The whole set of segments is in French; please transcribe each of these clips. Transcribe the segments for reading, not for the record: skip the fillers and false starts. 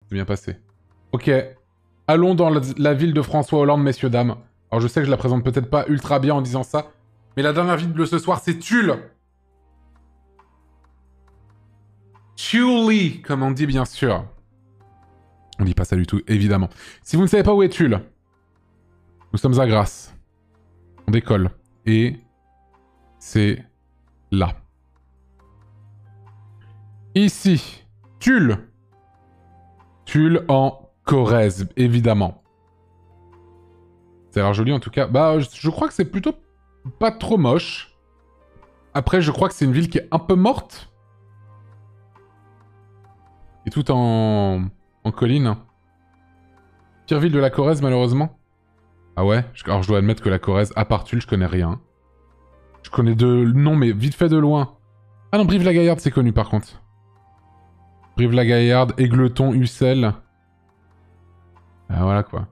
C'est bien passé. Ok. Allons dans la ville de François Hollande, messieurs, dames. Alors je sais que je la présente peut-être pas ultra bien en disant ça, mais la dernière ville de ce soir, c'est Tulle. Tulle, comme on dit bien sûr. On dit pas ça du tout, évidemment. Si vous ne savez pas où est Tulle, nous sommes à Grasse. On décolle. Et c'est là. Ici, Tulle. Tulle en Corrèze, évidemment. Ça a l'air joli en tout cas. Bah, je crois que c'est plutôt pas trop moche. Après, je crois que c'est une ville qui est un peu morte. Et tout en colline. Pire ville de la Corrèze, malheureusement. Ah ouais? Alors, je dois admettre que la Corrèze, à part Tulle, je connais rien. Je connais de noms, mais vite fait de loin. Ah non, Brive-la-Gaillarde, c'est connu, par contre. Brive-la-Gaillarde, Égletons, Ussel. Ah, voilà, quoi.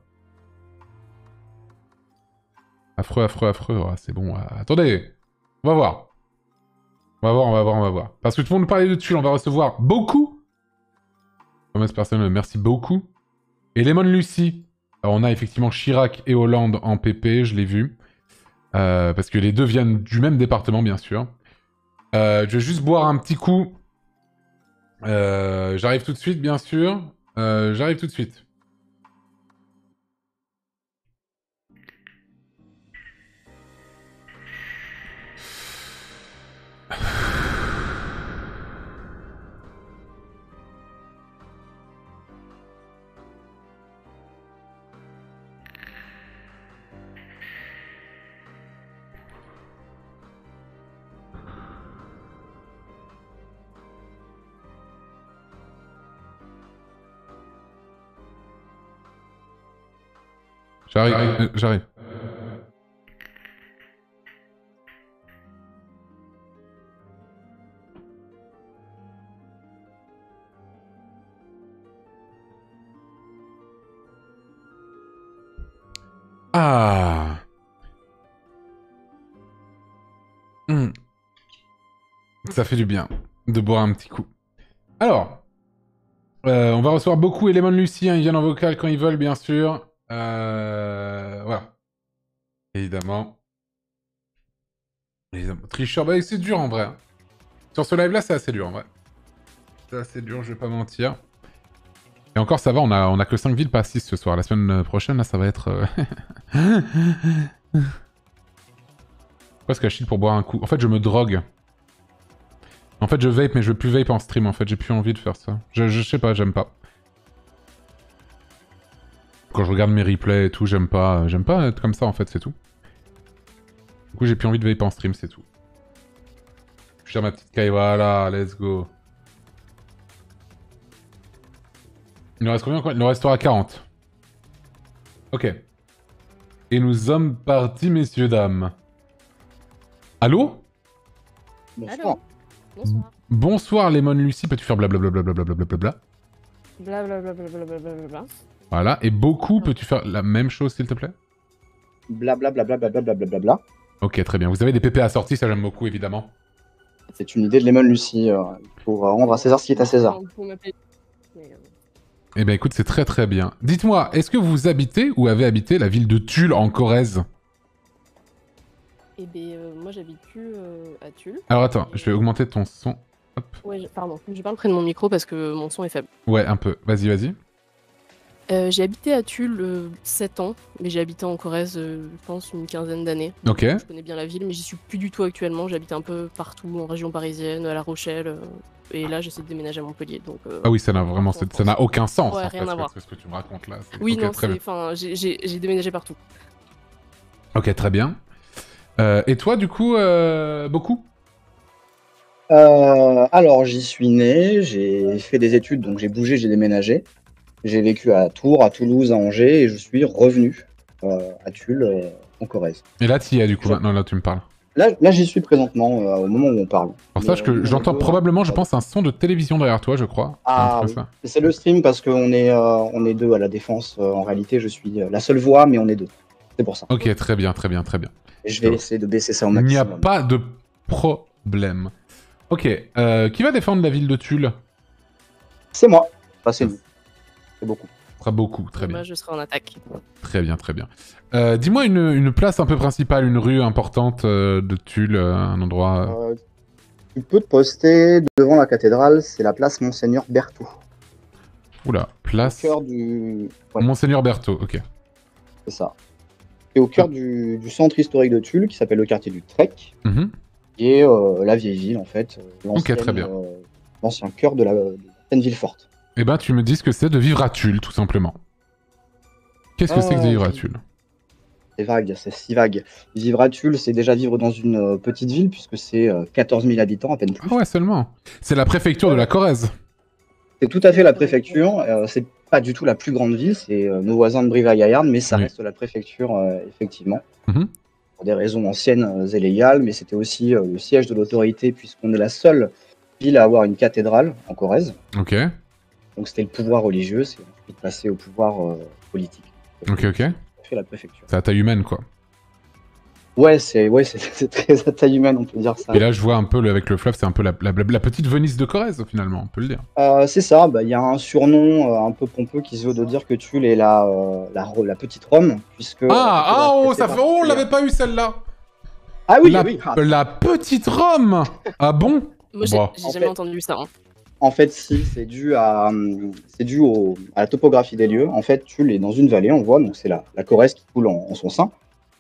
Affreux, affreux, affreux. Oh, c'est bon. Attendez. On va voir. On va voir, on va voir, on va voir. Parce que tout le monde nous parlait de Tulle, on va recevoir beaucoup. Fameuses personnes, merci beaucoup. Et Lemon Lucie. Alors, on a effectivement Chirac et Hollande en PP, je l'ai vu. Parce que les deux viennent du même département, bien sûr. Je vais juste boire un petit coup. J'arrive tout de suite, bien sûr. J'arrive tout de suite. J'arrive, j'arrive. Ah. Ça fait du bien de boire un petit coup. Alors, on va recevoir beaucoup Element Lucie, hein, ils viennent en vocal quand ils veulent, bien sûr. Voilà. Évidemment. Tricheur, bah c'est dur en vrai. Hein. Sur ce live-là, c'est assez dur en vrai. C'est assez dur, je vais pas mentir. Et encore, ça va, on a que 5 villes, pas 6 ce soir. La semaine prochaine, là, ça va être... Pourquoi est-ce que je chill pour boire un coup? En fait, je me drogue. En fait, je vape, mais je veux plus vape en stream, en fait. J'ai plus envie de faire ça. Je sais pas, j'aime pas. Quand je regarde mes replays et tout, j'aime pas être comme ça, en fait, c'est tout. Du coup, j'ai plus envie de vape en stream, c'est tout. Je tire ma petite caille, voilà, let's go. Il nous reste combien encore? Il nous restera 40. Ok. Et nous sommes partis, messieurs, dames. Allô? Bonsoir. Allô. Bonsoir. Bonsoir, Lemon Lucie. Peux-tu faire blablabla? Blablabla. Voilà. Et beaucoup, peux-tu faire la même chose, s'il te plaît? Blablabla. Ok, très bien. Vous avez des PP assortis, ça j'aime beaucoup, évidemment. C'est une idée de Lemon Lucie pour rendre à César ce qui est à César. Eh ben écoute, c'est très très bien. Dites-moi, est-ce que vous habitez ou avez habité la ville de Tulle en Corrèze? Eh ben, moi j'habite plus à Tulle. Alors attends, je vais augmenter ton son. Hop. Ouais, pardon, je parle près de mon micro parce que mon son est faible. Ouais, un peu. Vas-y, vas-y. J'ai habité à Tulle 7 ans, mais j'ai habité en Corrèze, je pense, une quinzaine d'années. Ok. Je connais bien la ville, mais j'y suis plus du tout actuellement. J'habite un peu partout, en région parisienne, à La Rochelle, et là j'essaie de déménager à Montpellier. Donc, ah oui, ça n'a vraiment, ça n'a aucun sens. Ouais, en rien fait, à voir. ce que tu me racontes là. Oui, okay, non, enfin, j'ai déménagé partout. Ok, très bien. Et toi, du coup, beaucoup? Alors, j'y suis né, j'ai fait des études, donc j'ai bougé, j'ai déménagé. J'ai vécu à Tours, à Toulouse, à Angers, et je suis revenu à Tulle, en Corrèze. Et là, tu y es, du coup, maintenant, là, tu me parles. Là j'y suis présentement, au moment où on parle. Alors, sache que j'entends probablement, je pense, un son de télévision derrière toi, je crois. Ah, oui. C'est le stream parce qu'on est deux à la défense. En réalité, je suis la seule voix, mais on est deux. C'est pour ça. Ok, très bien, très bien, très bien. Et je vais essayer de baisser ça au maximum. Il maximum. n'y a pas de problème. Ok, qui va défendre la ville de Tulle? C'est moi. Enfin, c'est nous. C'est beaucoup. Ce sera beaucoup, très bien. Moi, je serai en attaque. Très bien, très bien. Dis-moi une place un peu principale, une rue importante de Tulle, un endroit... Tu peux te poster devant la cathédrale, c'est la place Monseigneur Berthoud. Oula, Au place cœur du... Ouais, Monseigneur Berthaud, ok. c'est ça. C'est au cœur du centre historique de Tulle, qui s'appelle le quartier du Trek, Mhm. qui est la vieille ville, en fait. Ok, très bien. L'ancien cœur de l'ancienne ville forte. Eh ben, tu me dis ce que c'est de vivre à Tulle, tout simplement. Qu'est-ce que c'est que de vivre à Tulle? C'est vague, c'est si vague. Vivre à Tulle, c'est déjà vivre dans une petite ville, puisque c'est 14 000 habitants, à peine plus. Ah ouais, seulement. C'est la préfecture de la Corrèze. C'est tout à fait la préfecture. C'est pas du tout la plus grande ville, c'est nos voisins de Brive-la-Gaillarde, mais ça Oui. reste la préfecture, effectivement. Mhm. Pour des raisons anciennes et légales, mais c'était aussi le siège de l'autorité, puisqu'on est la seule ville à avoir une cathédrale en Corrèze. Ok, Donc c'était le pouvoir religieux, c'est ensuite passé au pouvoir politique. ok, ok. Ça fait la préfecture. C'est à taille humaine, quoi. Ouais, c'est très à taille humaine, on peut dire ça. Et là, je vois un peu, avec le fleuve, c'est un peu la petite Venise de Corrèze, finalement, on peut le dire. C'est ça, il y a un surnom un peu pompeux qui se veut de dire que Tulle est la petite Rome, puisque... Oh, c'est on l'avait pas eu, celle-là. Ah oui, la, oui. la petite Rome. Ah bon? Moi, Bon. j'ai jamais entendu ça. Hein. En fait, si, c'est dû à la topographie des lieux. En fait, Tulle est dans une vallée, on voit, donc c'est la Corrèze qui coule en son sein.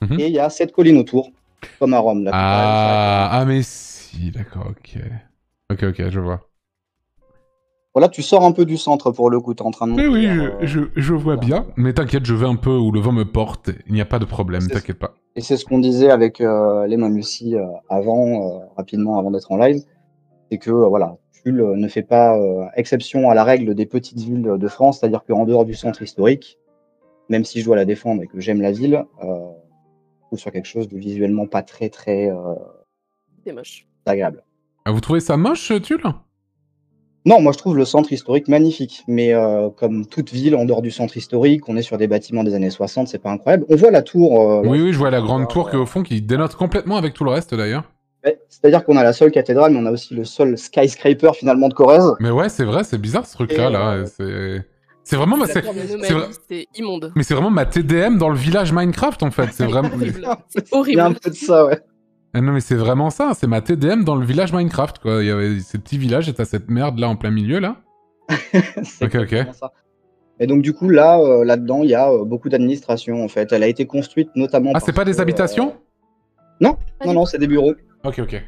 Mhm. Et il y a 7 collines autour, comme à Rome. Mais si, d'accord, ok. Ok, je vois. Voilà, tu sors un peu du centre pour le coup, t'es en train de monter. Oui, je vois bien. Mais t'inquiète, je vais un peu où le vent me porte. Il n'y a pas de problème, C'est- t'inquiète pas. Et c'est ce qu'on disait avec les Lucie rapidement avant d'être en live, c'est que voilà, Tulle ne fait pas exception à la règle des petites villes de France, c'est-à-dire qu'en dehors du centre historique, même si je dois la défendre et que j'aime la ville, je trouve sur quelque chose de visuellement pas très C'est moche. agréable. Ah, vous trouvez ça moche, Tulle? Non, moi je trouve le centre historique magnifique, mais comme toute ville en dehors du centre historique, on est sur des bâtiments des années 60, c'est pas incroyable. On voit la tour. Là, Oui, je vois la grande tour qui est au fond, qui dénote complètement avec tout le reste, d'ailleurs. C'est-à-dire qu'on a la seule cathédrale, mais on a aussi le seul skyscraper finalement de Corrèze. Mais ouais, c'est vrai, c'est bizarre ce truc-là, là. C'est vraiment... C'est une anomalie, c'est immonde. Mais c'est vraiment ma TDM dans le village Minecraft, en fait. C'est vraiment... C'est horrible. Il y a un peu de ça, ouais. Ah non, mais c'est vraiment ça, c'est ma TDM dans le village Minecraft, quoi. Il y avait ces petits villages et t'as cette merde là en plein milieu, là. C'est Ok. exactement ça. Et donc du coup, là-dedans, il y a beaucoup d'administration, en fait. Elle a été construite notamment... Ah, c'est pas des habitations? Non, c'est des bureaux. Ok.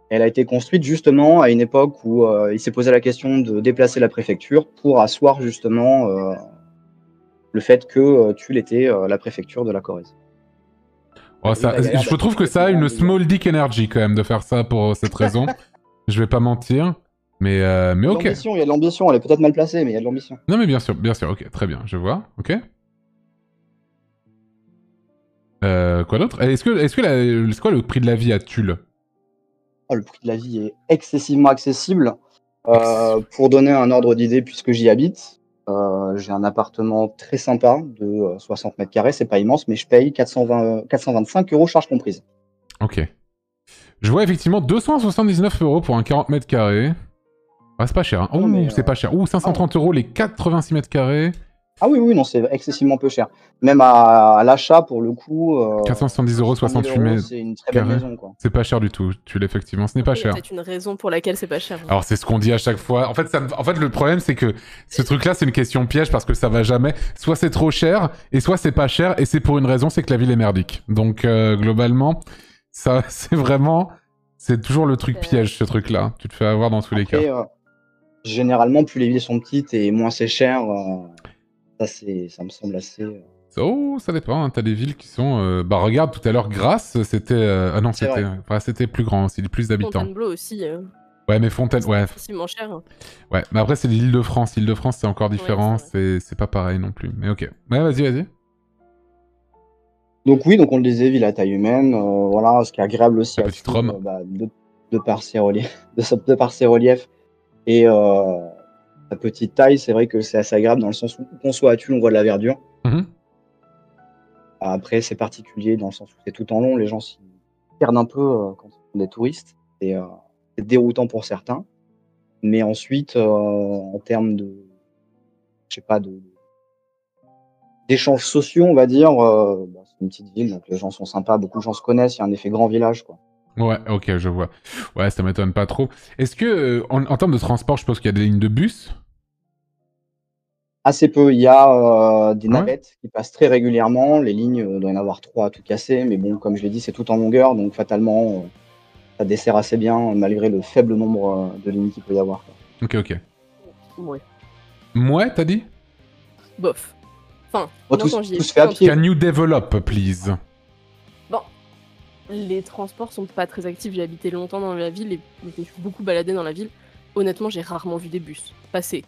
Elle a été construite justement à une époque où il s'est posé la question de déplacer la préfecture pour asseoir justement le fait que Tulle était la préfecture de la Corrèze. Oh, je trouve que ça a une small dick energy quand même de faire ça pour cette raison. Je vais pas mentir, mais ok. Il y a de l'ambition, elle est peut-être mal placée, mais il y a de l'ambition. Non mais bien sûr, ok, très bien, je vois, ok. Quoi d'autre? C'est quoi le prix de la vie à Tulle? Oh, le prix de la vie est excessivement accessible. Pour donner un ordre d'idée, puisque j'y habite, j'ai un appartement très sympa de 60 mètres carrés, c'est pas immense, mais je paye 425 € charges comprises. Ok. Je vois effectivement 279 € pour un 40 mètres carrés. Ah, c'est pas cher, hein. C'est pas cher. 530 € les 86 mètres carrés. Ah oui, non, c'est excessivement peu cher. Même à l'achat, pour le coup... 470 €, 68 mètres. C'est une très belle maison, quoi. C'est pas cher du tout, effectivement, ce n'est pas cher. C'est une raison pour laquelle c'est pas cher. Hein. Alors c'est ce qu'on dit à chaque fois. En fait, le problème c'est que ce truc-là c'est une question piège parce que ça va jamais. Soit c'est trop cher, et soit c'est pas cher, et c'est pour une raison, c'est que la ville est merdique. Donc globalement, ça c'est vraiment... C'est toujours le truc piège, ce truc-là. Tu te fais avoir dans tous les cas. Généralement, plus les villes sont petites et moins c'est cher... Ça me semble assez... Oh, ça dépend, hein. T'as des villes qui sont... Bah regarde, tout à l'heure, Grasse, c'était... Ah non, c'était plus grand aussi, plus d'habitants. Fontainebleau aussi. Ouais, mais Fontaine... Ouais. C'est moins cher. Ouais, mais après c'est l'Île-de-France. L'Île-de-France, c'est encore différent, c'est pas pareil non plus. Mais ok. Ouais, vas-y. Donc oui, on le disait, ville à taille humaine. Voilà, ce qui est agréable aussi La petite Rome. De par ses reliefs et sa petite taille, c'est vrai que c'est assez agréable dans le sens où qu'on soit à Tulle, on voit de la verdure. Mm-hmm. Après, c'est particulier dans le sens où c'est tout en long. Les gens s'y perdent un peu quand ils sont des touristes. C'est déroutant pour certains. Mais ensuite, en termes je sais pas, d'échanges sociaux, on va dire. C'est une petite ville, donc les gens sont sympas, beaucoup de gens se connaissent, il y a un effet grand village, quoi. Ouais, ok, je vois. Ouais, ça m'étonne pas trop. Est-ce que, en termes de transport, je pense qu'il y a des lignes de bus? Assez peu, il y a des Ouais. navettes qui passent très régulièrement. Les lignes, il doit y en avoir 3 à tout casser, mais bon, comme je l'ai dit, c'est tout en longueur, donc fatalement, ça dessert assez bien, malgré le faible nombre de lignes qu'il peut y avoir, quoi. Ok, ok. Ouais. Ouais, t'as dit? Bof. Enfin, Bon, moi, quand j'y ai tout se fait à été, en pied. Can you develop, please? Bon, les transports sont pas très actifs. J'ai habité longtemps dans la ville et je me suis beaucoup baladée dans la ville. Honnêtement, j'ai rarement vu des bus passer.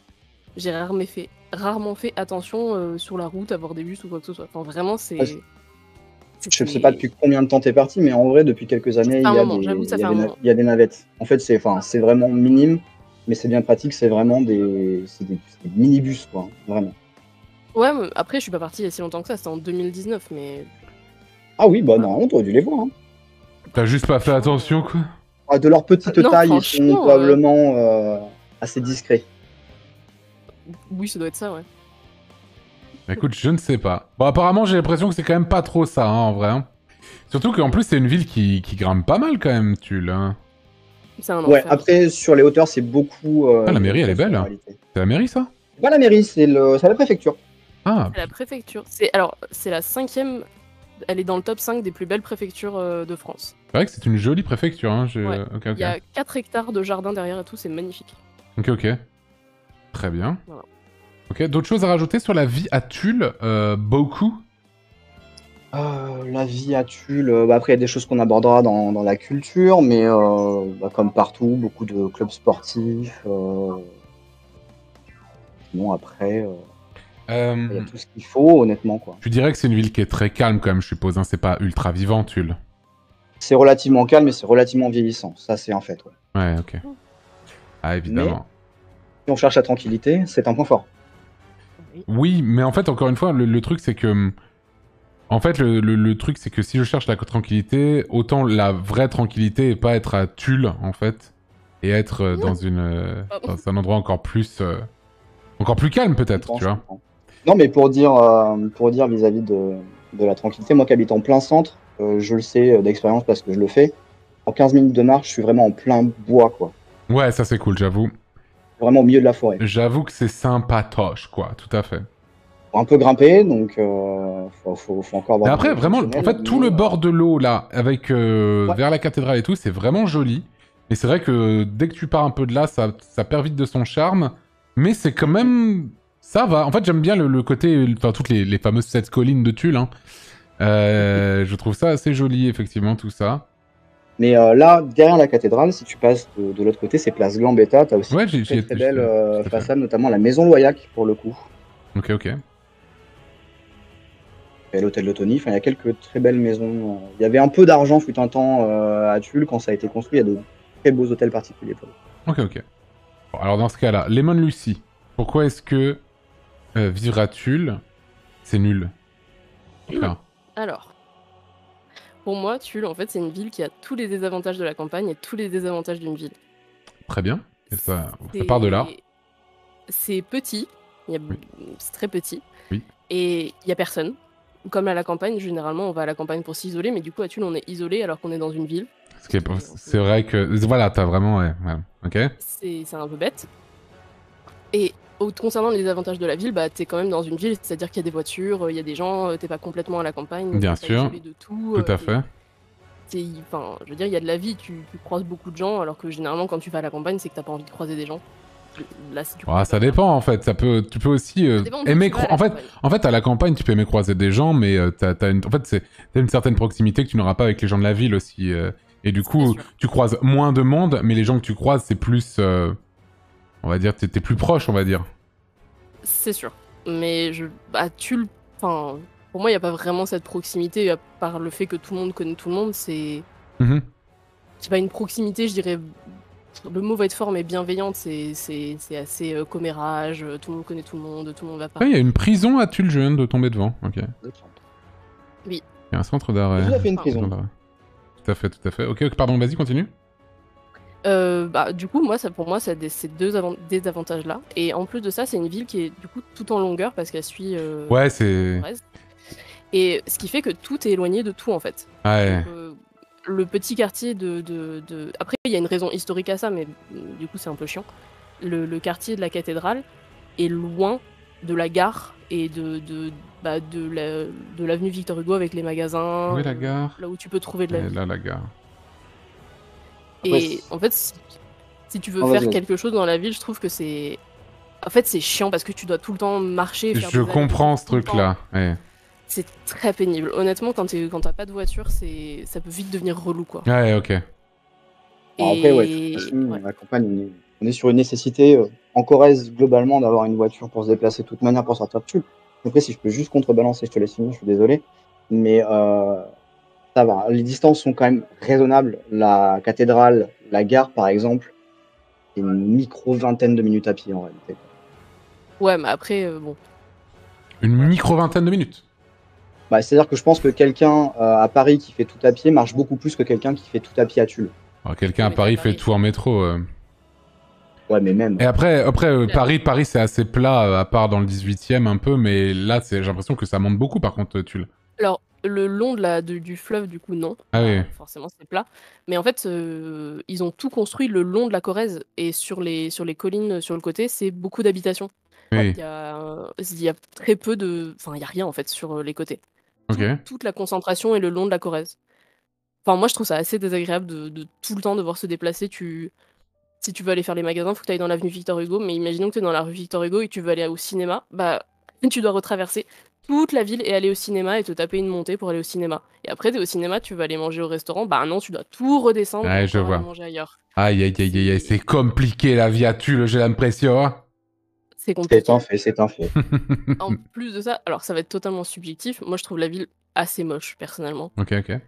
J'ai rarement fait attention sur la route à voir des bus ou quoi que ce soit. Enfin, vraiment, c'est. Ouais, je ne sais pas depuis combien de temps t'es parti, mais en vrai, depuis quelques années, Ça il fait y un a moment, j'avoue que ça fait un moment. il y a des navettes. En fait, c'est vraiment minime, mais c'est bien pratique. C'est vraiment c'est des minibus, quoi, vraiment. Ouais, mais après, je suis pas partie il y a si longtemps que ça. C'était en 2019, mais. Ah oui, bah Ah. non, t'aurais dû les voir, hein. T'as juste pas fait attention, quoi? Ah, de leur petite Non, taille, ils sont franchement, probablement assez discrets. Oui, ça doit être ça, ouais. Écoute, je ne sais pas. Bon, apparemment, j'ai l'impression que c'est quand même pas trop ça, hein, en vrai. Hein. Surtout qu'en plus, c'est une ville qui grimpe pas mal, quand même, Tulle. Hein. C'est un Ouais, enfer. après, sur les hauteurs, c'est beaucoup. Ah, la mairie, elle est belle. en Hein. réalité. C'est la mairie, ça? C'est pas la mairie, c'est la préfecture. Ah, C'est la préfecture. C'est la 5e. Elle est dans le top 5 des plus belles préfectures de France. c'est vrai que c'est une jolie préfecture. Hein. Ouais. Ok, Il y a 4 hectares de jardin derrière et tout, c'est magnifique. ok, ok. Très bien. Voilà. Ok, d'autres choses à rajouter sur la vie à Tulle? Beaucoup? La vie à Tulle, après, il y a des choses qu'on abordera dans la culture, mais comme partout, beaucoup de clubs sportifs. Sinon, après, il y a tout ce qu'il faut, honnêtement, quoi. Tu dirais que c'est une ville qui est très calme, quand même, je suppose. Hein. C'est pas ultra vivant, Tulle. C'est relativement calme et c'est relativement vieillissant. Ça, c'est un fait, ouais. Ouais, ok. Ah, évidemment. Si on cherche la tranquillité, c'est un point fort. Oui, mais en fait, encore une fois, le truc, c'est que... En fait, le truc, c'est que si je cherche la tranquillité, autant la vraie tranquillité et pas être à Tulle, en fait, et être dans un endroit encore plus calme, peut-être, tu vois. Non, mais pour dire vis-à-vis de la tranquillité, moi qui habite en plein centre, je le sais d'expérience parce que je le fais. En 15 minutes de marche, je suis vraiment en plein bois, quoi. Ouais, ça c'est cool, j'avoue. Vraiment au milieu de la forêt. J'avoue que c'est sympatoche, quoi, tout à fait. Faut un peu grimper, donc faut encore voir. Mais après, vraiment, en fait, tout le bord de l'eau, là, avec vers la cathédrale et tout, c'est vraiment joli. Mais c'est vrai que dès que tu pars un peu de là, ça perd vite de son charme. Mais c'est quand même... Ça va. En fait, j'aime bien le côté... Enfin, toutes les fameuses 7 collines de Tulle. Hein. Je trouve ça assez joli, effectivement, tout ça. Mais là, derrière la cathédrale, si tu passes de l'autre côté, c'est place Gambetta. T'as aussi une très belle façade, notamment la maison Loyac, pour le coup. Ok, ok. Et l'hôtel de Tony. Enfin, il y a quelques très belles maisons. Il y avait un peu d'argent, fut un temps, à Tulle. Quand ça a été construit, il y a de très beaux hôtels particuliers. Ok, ok. Bon, alors, dans ce cas-là, Lemon Lucy, pourquoi est-ce que vivre à Tulle, c'est nul? Alors, pour moi, Tulle, en fait, c'est une ville qui a tous les désavantages de la campagne et tous les désavantages d'une ville. Très bien. Et ça part de là. C'est petit, c'est très petit, oui. Et il n'y a personne. Comme à la campagne, généralement, on va à la campagne pour s'isoler, mais du coup, à Tulle, on est isolé alors qu'on est dans une ville. C'est vrai que... Voilà, t'as vraiment... Ouais, ok. C'est un peu bête. Et concernant les avantages de la ville, bah, t'es quand même dans une ville, c'est-à-dire qu'il y a des voitures, il y a des gens, t'es pas complètement à la campagne. Bien sûr, de tout à fait. Enfin, je veux dire, il y a de la vie, tu croises beaucoup de gens, alors que généralement, quand tu vas à la campagne, c'est que t'as pas envie de croiser des gens. Là, si tu ça dépend, en fait. Tu peux aussi aimer... En fait, à la campagne, tu peux aimer croiser des gens, mais t'as une certaine proximité que tu n'auras pas avec les gens de la ville aussi. Et du coup, tu croises moins de monde, mais les gens que tu croises, c'est plus... on va dire, t'es plus proche, on va dire. C'est sûr. Mais Tulle, enfin, pour moi, il n'y a pas vraiment cette proximité, à part le fait que tout le monde connaît tout le monde, c'est... C'est pas une proximité, je dirais... Le mot va être fort, mais bienveillante, c'est assez commérage, tout le monde connaît tout le monde va pas... Il y a une prison à Tulle, je viens de tomber devant, ok. Oui. Il y a un centre d'arrêt. Tout à fait une prison. Tout à fait, tout à fait. Ok, pardon, vas-y, continue. Du coup, pour moi, ça a ces des avantages-là. Et en plus de ça, c'est une ville qui est du coup tout en longueur parce qu'elle suit Ouais, c'est... Corrèze. Et ce qui fait que tout est éloigné de tout, en fait. Ouais. Donc, le petit quartier Après, il y a une raison historique à ça, mais du coup, c'est un peu chiant. Le quartier de la cathédrale est loin de la gare et de l'avenue Victor Hugo avec les magasins. Où est la gare? Là où tu peux trouver de la vie. Là, la gare. Et en fait, si tu veux Non, faire vas-y. quelque chose dans la ville, je trouve que c'est... En fait, c'est chiant parce que tu dois tout le temps marcher et faire Je des comprends allers-retours ce tout le temps. truc-là. Ouais. C'est très pénible. Honnêtement, quand t'as pas de voiture, ça peut vite devenir relou, quoi. Ouais, ok. Bon, après, ouais, de Et... toute façon, ouais. la campagne, on est sur une nécessité en Corrèze, globalement, d'avoir une voiture pour se déplacer de toute manière pour sortir de Tulle. Après, si je peux juste contrebalancer, je te laisse finir, je suis désolé. Mais ça va. Les distances sont quand même raisonnables. La cathédrale, la gare, par exemple, c'est une micro-vingtaine de minutes à pied, en réalité. Ouais, mais après, bon. Une micro-vingtaine de minutes. Bah, c'est-à-dire que je pense que quelqu'un à Paris qui fait tout à pied marche beaucoup plus que quelqu'un qui fait tout à pied à Tulle. Alors, quelqu'un Ouais, à mais Paris t'as fait Paris. tout en métro. Ouais, mais même. Et après Paris c'est assez plat, à part dans le 18e un peu, mais là, j'ai l'impression que ça monte beaucoup, par contre, Tulle. Alors, le long du fleuve, du coup, non. Ah oui. Forcément, c'est plat. Mais en fait, ils ont tout construit le long de la Corrèze. Et sur les collines, sur le côté, c'est beaucoup d'habitations. Oui. Il y a très peu de... Enfin, il y a rien, en fait, sur les côtés. Ok. Toute la concentration est le long de la Corrèze. Enfin, moi, je trouve ça assez désagréable de tout le temps devoir se déplacer. Si tu veux aller faire les magasins, faut que tu ailles dans l'avenue Victor Hugo. Mais imaginons que tu es dans la rue Victor Hugo et que tu veux aller au cinéma. Bah, tu dois retraverser toute la ville et aller au cinéma et te taper une montée pour aller au cinéma. Et après, t'es au cinéma, tu veux aller manger au restaurant. Bah non, tu dois tout redescendre et Ouais, je encore aller vois. manger ailleurs. Aïe, aïe, aïe, aïe, aïe, c'est compliqué la vie à Tulle, j'ai l'impression. Hein. C'est compliqué. C'est un fait, c'est un fait. En plus de ça, alors ça va être totalement subjectif. Moi, je trouve la ville assez moche, personnellement. Ok, ok.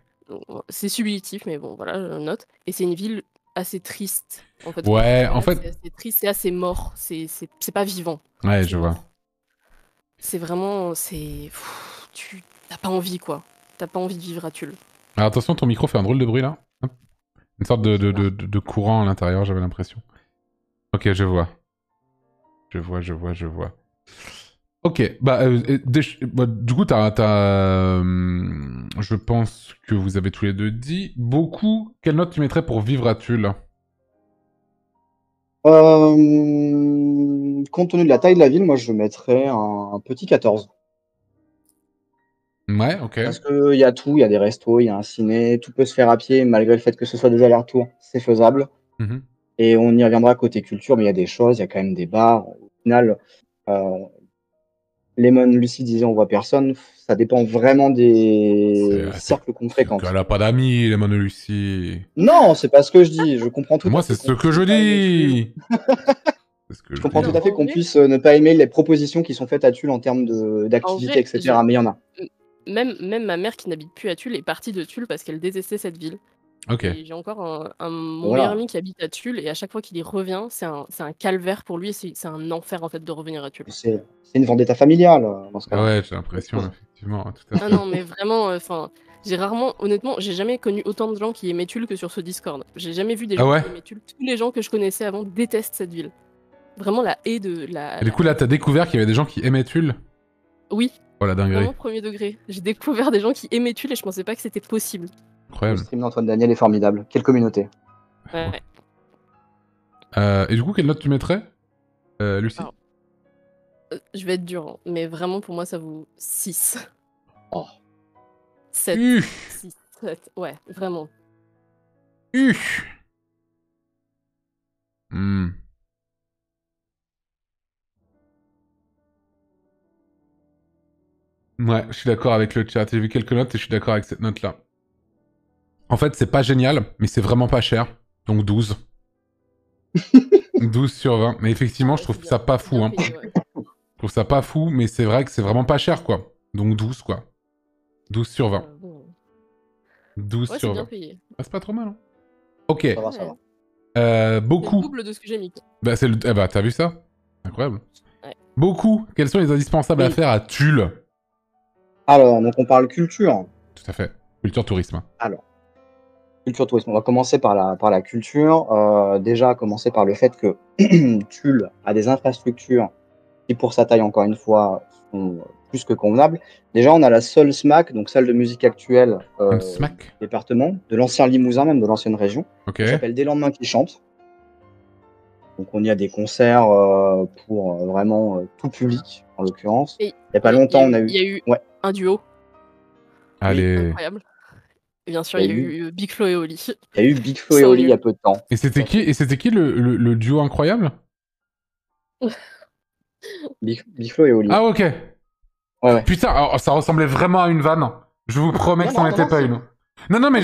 C'est subjectif, mais bon, voilà, je note. Et c'est une ville assez triste. En fait, Ouais, quand en tu te balades, fait... c'est assez triste, c'est assez mort. C'est pas vivant. Ouais, C'est je mort. vois. C'est vraiment... T'as pas envie, quoi. T'as pas envie de vivre à Tulle. Alors attention, ton micro fait un drôle de bruit, là. Hop. Une sorte de courant à l'intérieur, j'avais l'impression. Ok, je vois. Je vois. Ok, du coup, je pense que vous avez tous les deux dit. Beaucoup, quelle note tu mettrais pour vivre à Tulle? Compte tenu de la taille de la ville, moi je mettrais un petit 14. Ouais, ok. Parce qu'il y a tout, il y a des restos, il y a un ciné, tout peut se faire à pied, malgré le fait que ce soit des allers-retours, c'est faisable. Mhm. Et on y reviendra côté culture, mais il y a des choses, il y a quand même des bars. Au final, Lemon Lucy disait on voit personne, ça dépend vraiment des cercles qu'on fréquente. Elle a pas d'amis, les Manu Lucie. Non, c'est pas ce que je dis, je comprends tout Moi, à fait. c'est ce que je dis. Je comprends tout à fait qu'on puisse ne pas aimer les propositions qui sont faites à Tulle en termes d'activité, etc. Mais il y en a. Même ma mère qui n'habite plus à Tulle est partie de Tulle parce qu'elle détestait cette ville. Ok. Et j'ai encore mon meilleur ami qui habite à Tulle et à chaque fois qu'il y revient, c'est un calvaire pour lui. C'est un enfer en fait de revenir à Tulle. C'est une vendetta familiale dans ce cas-là. Ouais, j'ai l'impression, effectivement. Tout à fait. Ah non, mais vraiment, honnêtement, j'ai jamais connu autant de gens qui aimaient Tulle que sur ce Discord. J'ai jamais vu des gens qui aimaient Tulle. Tous les gens que je connaissais avant détestent cette ville. Vraiment la haie de la... Et du coup, là, t'as découvert qu'il y avait des gens qui aimaient Tulle? Oui. Oh la dinguerie. Vraiment premier degré. J'ai découvert des gens qui aimaient Tulle et je pensais pas que c'était possible. Incroyable. Le stream d'Antoine Daniel est formidable. Quelle communauté. Ouais. Et du coup, quelle note tu mettrais, Lucie? Alors, je vais être dur, hein, mais vraiment pour moi ça vaut 6. Oh. 7. 6, 7. Ouais, vraiment. Ouais, je suis d'accord avec le chat. J'ai vu quelques notes et je suis d'accord avec cette note-là. En fait, c'est pas génial, mais c'est vraiment pas cher. Donc 12. 12 sur 20. Mais effectivement, je trouve ça pas fou. Hein. Je trouve ça pas fou, mais c'est vrai que c'est vraiment pas cher, quoi. Donc 12, quoi. 12 sur 20. 12 sur 20. Payé. Ah, c'est pas trop mal, hein. Ok. Ça va. Beaucoup. C'est le double de ce que j'ai mis. Bah, t'as vu ça? Incroyable. Ouais. Beaucoup. Quels sont les indispensables à faire à Tulle? Alors, donc on parle culture. Tout à fait. Culture, tourisme. Alors, culture tourisme. On va commencer par la culture. Déjà, commencer par le fait que Tulle a des infrastructures qui, pour sa taille, encore une fois, sont plus que convenables. Déjà, on a la seule SMAC, donc salle de musique actuelle SMAC département, de l'ancien Limousin, même de l'ancienne région. Ok. Ça s'appelle Des lendemains qui chantent. Donc, on y a des concerts pour vraiment tout public, en l'occurrence. Il n'y a pas longtemps, on a eu... Il y a eu un duo. Allez. Incroyable. Et bien sûr, il y a eu Big Flo et Oli. Il y a eu Big Flo et Oli il y a peu de temps. Et c'était qui le duo incroyable? Big Flo et Oli. Ah, ok. Ouais. Putain, alors, ça ressemblait vraiment à une vanne. Je vous promets que ça n'en était pas une. Non, mais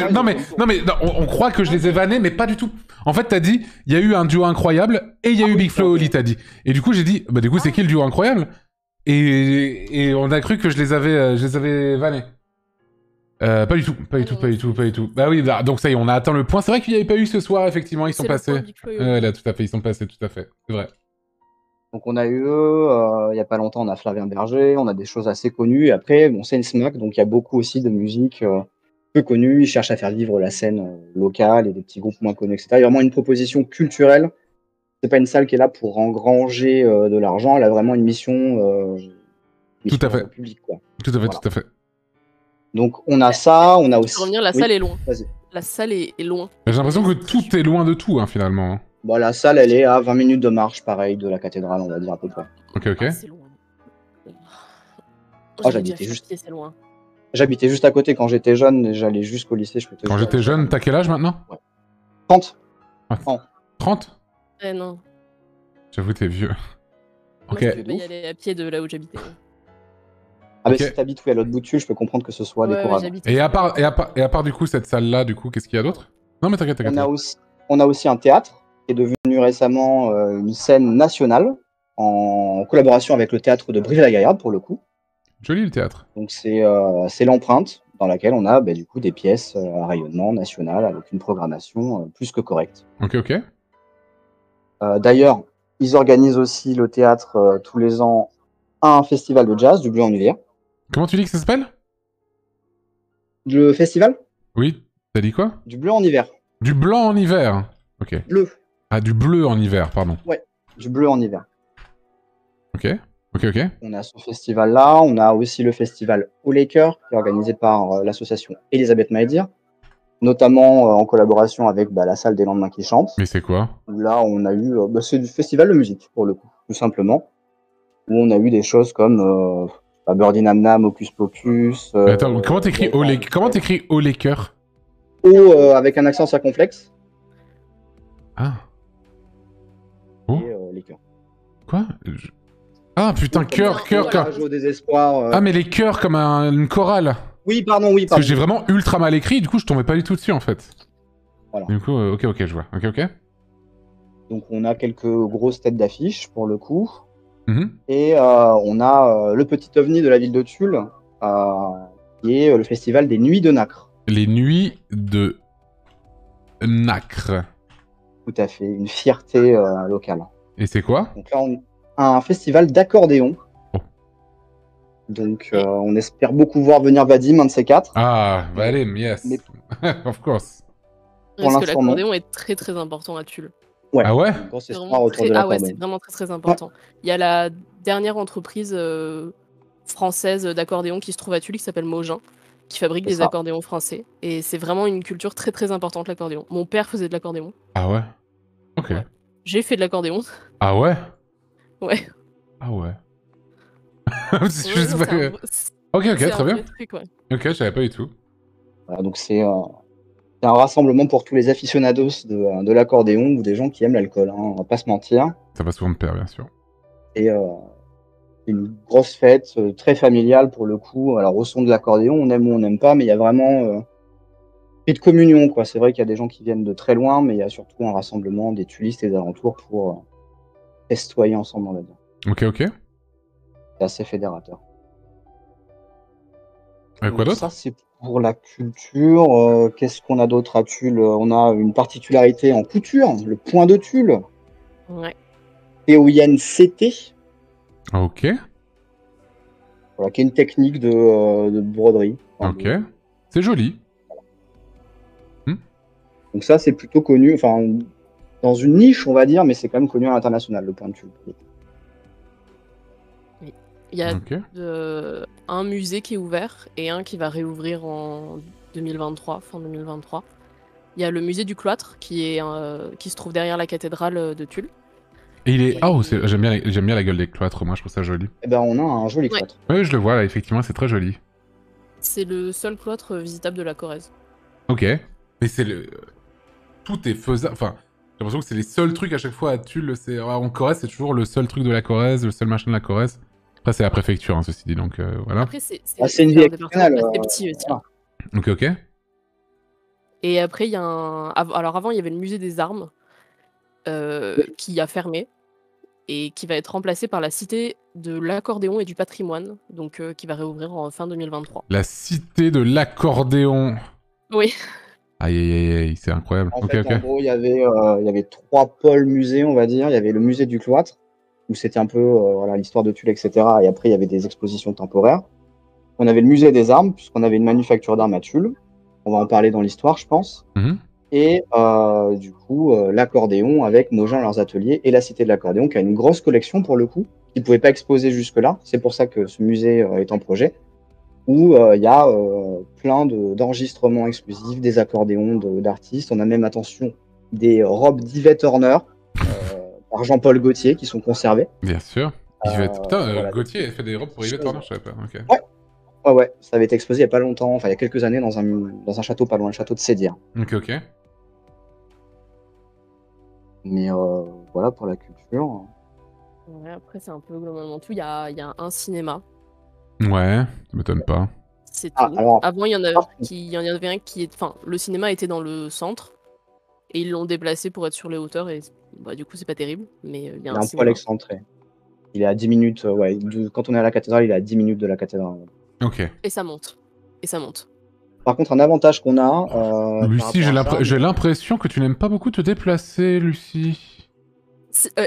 on croit que je les ai vannés, mais pas du tout. En fait, t'as dit, il y a eu un duo incroyable et il y a eu Big Flo et Oli, t'as dit. Et du coup, j'ai dit, bah du coup, c'est qui le duo incroyable? Et on a cru que je les avais vannés. Pas du tout. Bah oui, donc ça y est, on a atteint le point. C'est vrai qu'il n'y avait pas eu ce soir, effectivement, ils sont passés. Là, tout à fait, ils sont passés, tout à fait. C'est vrai. Donc on a eu il y a pas longtemps, on a Flavien Berger, on a des choses assez connues. Et après, bon, c'est une SMAC, donc il y a beaucoup aussi de musique peu connue. Ils cherchent à faire vivre la scène locale et des petits groupes moins connus, etc. Il y a vraiment une proposition culturelle. C'est pas une salle qui est là pour engranger de l'argent. Elle a vraiment une mission, tout à fait. Publique, quoi. Tout à fait, Voilà. tout à fait. Donc on a ça, on a aussi. Pour revenir, la salle est loin. La salle est loin. J'ai l'impression que tout est loin de tout, hein, finalement. Bon, la salle, elle est à 20 minutes de marche, pareil, de la cathédrale, on va dire à peu près. Ok. Ah, c'est loin. J'habitais juste. C'est loin. J'habitais juste à côté quand j'étais jeune, et j'allais jusqu'au lycée. Quand j'étais jeune, t'as quel âge maintenant? 30. 30? Non. J'avoue, t'es vieux. Ok. Moi, je peux pas y aller à pied de là où j'habitais. Ah bah si t'habites à l'autre bout de Tulle, je peux comprendre que ce soit décourageant. Et à part du coup cette salle-là, du coup, qu'est-ce qu'il y a d'autre? Non mais t'inquiète. On a aussi un théâtre qui est devenu récemment une scène nationale en collaboration avec le théâtre de Brive-la-Gaillarde pour le coup. Joli le théâtre. Donc c'est l'empreinte dans laquelle on a du coup des pièces à rayonnement national avec une programmation plus que correcte. Ok. D'ailleurs, ils organisent aussi le théâtre tous les ans un festival de jazz du Bleu en hiver. Comment tu dis que ça s'appelle? Le festival? Oui, t'as dit quoi? Du bleu en hiver. Du blanc en hiver. Ok. Bleu. Ah, du bleu en hiver, pardon. Ouais, du bleu en hiver. Ok. On a ce festival-là, on a aussi le festival Au Laker, qui est organisé par l'association Elisabeth Maïdir, notamment en collaboration avec la salle des lendemains qui chantent. Mais c'est quoi? Là, on a eu... c'est du festival de musique, pour le coup, tout simplement. Où on a eu des choses comme Birdie Nam Nam, Hocus Pocus... Attends, comment t'écris Au Laker? O avec un accent circonflexe. Ah. Oh. Et Laker. Quoi? Ah putain, cœur. Au désespoir. Ah mais les chœurs comme une chorale. Oui, pardon. Parce que j'ai vraiment ultra mal écrit, du coup je tombais pas du tout dessus en fait. Voilà. Du coup, ok, je vois. Ok. Donc on a quelques grosses têtes d'affiche pour le coup. Mm-hmm. Et on a le petit ovni de la ville de Tulle, qui est le festival des Nuits de Nacre. Les Nuits de Nacre. Tout à fait, une fierté locale. Et c'est quoi? Donc là, on a un festival d'accordéon. Oh. Donc on espère beaucoup voir venir Vadim, un de ces quatre. Ah, Vadim, yes. Mais... of course. Parce que l'accordéon est très très important à Tulle. Ouais. Ah ouais? C'est vraiment très important. Ouais. Il y a la dernière entreprise française d'accordéon qui se trouve à Tulle, qui s'appelle Mogin, qui fabrique des accordéons français. Et c'est vraiment une culture très très importante, l'accordéon. Mon père faisait de l'accordéon. Ah ouais? Ok. Ouais. J'ai fait de l'accordéon. Ah ouais? Ouais. Ah ouais. Ok, très bien. Truc, ouais. Ok, je savais pas du tout. Voilà, donc c'est un rassemblement pour tous les aficionados de l'accordéon ou des gens qui aiment l'alcool, hein, on va pas se mentir. Ça va souvent de pair, bien sûr. Et une grosse fête, très familiale pour le coup. Alors au son de l'accordéon, on aime ou on n'aime pas, mais il y a vraiment une de communion, quoi. C'est vrai qu'il y a des gens qui viennent de très loin, mais il y a surtout un rassemblement des tullistes et des alentours pour festoyer ensemble, on va dire. Ok. C'est assez fédérateur. Quoi d'autre? Ça, c'est pour la culture. Qu'est-ce qu'on a d'autre à Tulle? On a une particularité en couture, le point de Tulle. Ouais. Théoienne CT. Ok. Voilà, qui est une technique de broderie. Ok. C'est joli. Donc ça, c'est plutôt connu, enfin, dans une niche, on va dire, mais c'est quand même connu à l'international, le point de Tulle. Oui. Il y a un musée qui est ouvert et un qui va réouvrir en 2023, fin 2023. Il y a le musée du cloître qui se trouve derrière la cathédrale de Tulle. Et il est... Oh, j'aime bien la gueule des cloîtres, moi je trouve ça joli. Eh ben, on a un joli cloître. Oui, je le vois là, effectivement, c'est très joli. C'est le seul cloître visitable de la Corrèze. Ok. Mais c'est le... Tout est faisable... Enfin, j'ai l'impression que c'est les seuls trucs à chaque fois à Tulle. En Corrèze, c'est toujours le seul truc de la Corrèze, le seul machin de la Corrèze. Après, c'est la préfecture, hein, ceci dit, donc voilà. Après, c'est une vie exceptionnelle. Assez petit aussi. Ok, ok. Et après, il y a un... Alors avant, il y avait le musée des armes qui a fermé et qui va être remplacé par la cité de l'accordéon et du patrimoine, donc qui va réouvrir en fin 2023. La cité de l'accordéon. Oui. Aïe, aïe, aïe, aïe, c'est incroyable. En fait, en gros, il y avait 3 pôles musées, on va dire. Il y avait le musée du cloître, où c'était un peu voilà, l'histoire de Tulle, etc. Et après, il y avait des expositions temporaires. On avait le musée des armes, puisqu'on avait une manufacture d'armes à Tulle. On va en parler dans l'histoire, je pense. Et du coup, l'accordéon avec Nogent, leurs ateliers, et la cité de l'accordéon, qui a une grosse collection pour le coup, qui ne pouvait pas exposer jusque-là. C'est pour ça que ce musée est en projet, où il y a plein d'enregistrements exclusifs, des accordéons d'artistes. On a même, attention, des robes d'Yvette Horner par Jean-Paul Gaultier qui sont conservées. Bien sûr. Putain, Gaultier a fait des robes pour Yvette Horner, je savais pas. Okay. Ouais, ça avait été exposé il y a pas longtemps, enfin il y a quelques années dans un château pas loin, le château de Sédière. Ok. Mais voilà pour la culture. Ouais, après c'est un peu globalement tout. Il y a un cinéma. Ouais, ça m'étonne pas. C'est tout. Alors, avant, il y en avait un qui est... Enfin, le cinéma était dans le centre et ils l'ont déplacé pour être sur les hauteurs et bah, du coup c'est pas terrible. Mais il y a un poil excentré. Il est à 10 minutes, quand on est à la cathédrale, il est à 10 minutes de la cathédrale. Ok. Et ça monte. Par contre, un avantage qu'on a... Lucie, j'ai l'impression que tu n'aimes pas beaucoup te déplacer, Lucie.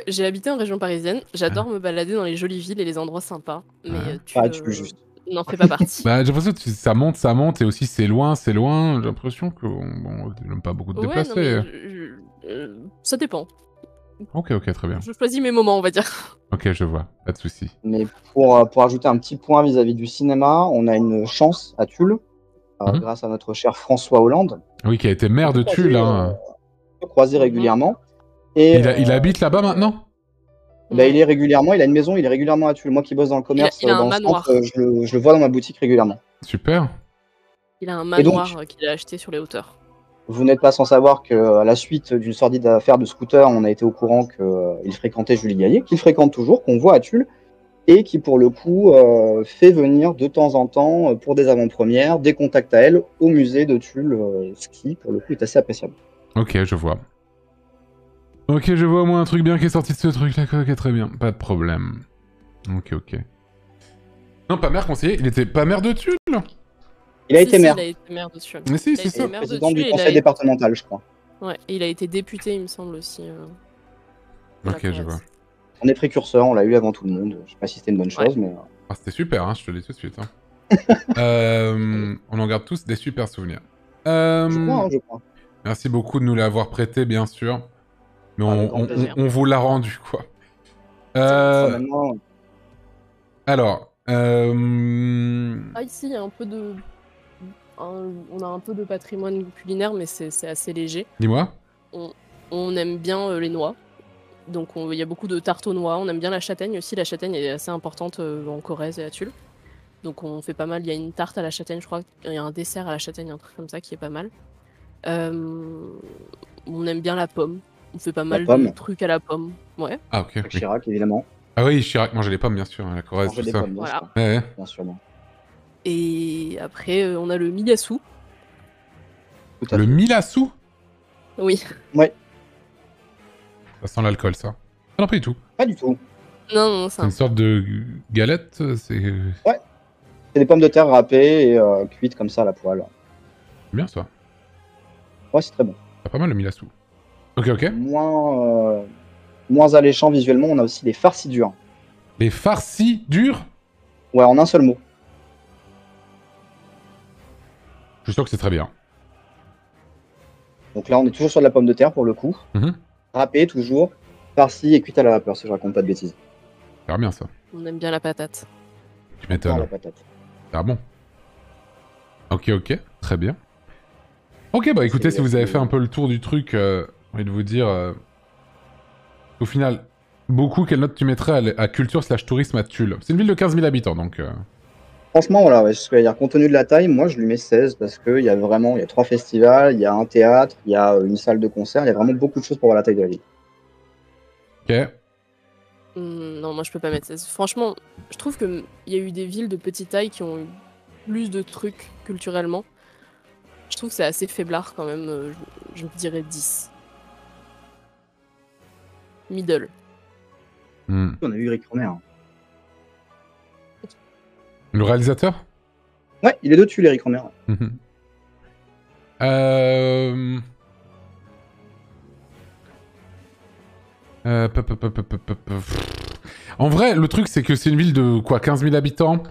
J'ai habité en région parisienne, j'adore me balader dans les jolies villes et les endroits sympas, mais tu n'en fais pas partie. Bah, j'ai l'impression que ça monte, et aussi c'est loin, j'ai l'impression que tu n'aimes pas beaucoup te déplacer. Non, mais ça dépend. Ok, très bien. Je choisis mes moments, on va dire. Ok, je vois, pas de souci. Mais pour ajouter un petit point vis-à-vis du cinéma, on a une chance à Tulle, grâce à notre cher François Hollande. Oui, qui a été maire de Tulle. On peut croiser régulièrement. Et il habite là-bas maintenant ? Il est régulièrement, il a une maison, il est régulièrement à Tulle. Moi qui bosse dans le commerce, il a dans un le centre, je le vois dans ma boutique régulièrement. Super. Il a un manoir qu'il a acheté sur les hauteurs. Vous n'êtes pas sans savoir qu'à la suite d'une sordide affaire de scooter, on a été au courant qu'il fréquentait Julie Gaillet, qu'il fréquente toujours, qu'on voit à Tulle, et qui pour le coup fait venir de temps en temps pour des avant-premières, des contacts à elle au musée de Tulle, ce qui pour le coup est assez appréciable. Ok, je vois. Ok, je vois au moins un truc bien qui est sorti de ce truc là. Ok, très bien, pas de problème. Ok. Non, pas maire conseiller, il était pas maire de Tulle. Il a été maire. Il a été maire de Tulle. Mais si, c'est ça. Président du conseil départemental, je crois. Ouais, et il a été député, il me semble aussi. Ok, je vois. On est précurseur, on l'a eu avant tout le monde. Je sais pas si c'était une bonne chose, mais... Ah, c'était super, hein, je te le dis tout de suite. Hein. On en garde tous des super souvenirs. Je crois. Merci beaucoup de nous l'avoir prêté, bien sûr. Mais on vous l'a rendu, quoi. Alors... ici, il y a un peu de... on a un peu de patrimoine culinaire, mais c'est assez léger. Dis-moi. On aime bien les noix. Donc il y a beaucoup de tartes aux noix. On aime bien la châtaigne aussi. La châtaigne est assez importante en Corrèze et à Tulle. Donc on fait pas mal. Il y a une tarte à la châtaigne, je crois. Il y a un dessert à la châtaigne, un truc comme ça qui est pas mal. On aime bien la pomme. On fait pas mal de trucs à la pomme. Ouais. Ah ok. Avec Chirac, évidemment. Ah oui, Chirac mangeait les pommes, bien sûr. La Corrèze, tout ça. Pommes, voilà. Ouais. Bien sûr. Et après, on a le milassou. Le milassou ? Oui. Ouais. Ça sent l'alcool, ça. Ah non, pas du tout. Pas du tout. Non, c'est une sorte de galette, c'est... Ouais. C'est des pommes de terre râpées et cuites comme ça à la poêle. C'est bien, ça. Ouais, c'est très bon. C'est pas mal, le milassou. Ok. Moins alléchant visuellement, on a aussi les farcis durs. Les farcis durs ? Ouais, en un seul mot. Je suis sûr que c'est très bien. Donc là, on est toujours sur de la pomme de terre pour le coup. Râpée toujours, farcie et cuite à la vapeur, si je raconte pas de bêtises. C'est bien ça. On aime bien la patate. Tu m'étonnes. La patate. Ah bon. Ok, très bien. Ok, bah écoutez, si vous avez fait un peu le tour du truc, j'ai envie de vous dire... au final, quelle note tu mettrais à culture/tourisme à Tulle? C'est une ville de 15 000 habitants, donc... Franchement, voilà, ouais, ce que dire, compte tenu de la taille, moi je lui mets 16 parce qu'il y a vraiment 3 festivals, il y a un théâtre, il y a une salle de concert, il y a vraiment beaucoup de choses pour voir la taille de la ville. Ok. Non, moi je peux pas mettre 16. Franchement, je trouve qu'il y a eu des villes de petite taille qui ont eu plus de trucs culturellement. Je trouve que c'est assez faiblard quand même, je dirais 10. Middle. On a eu Eric Romer. Le réalisateur? Ouais, il est dessus, Eric Romer. En vrai, le truc, c'est que c'est une ville de quoi, 15 000 habitants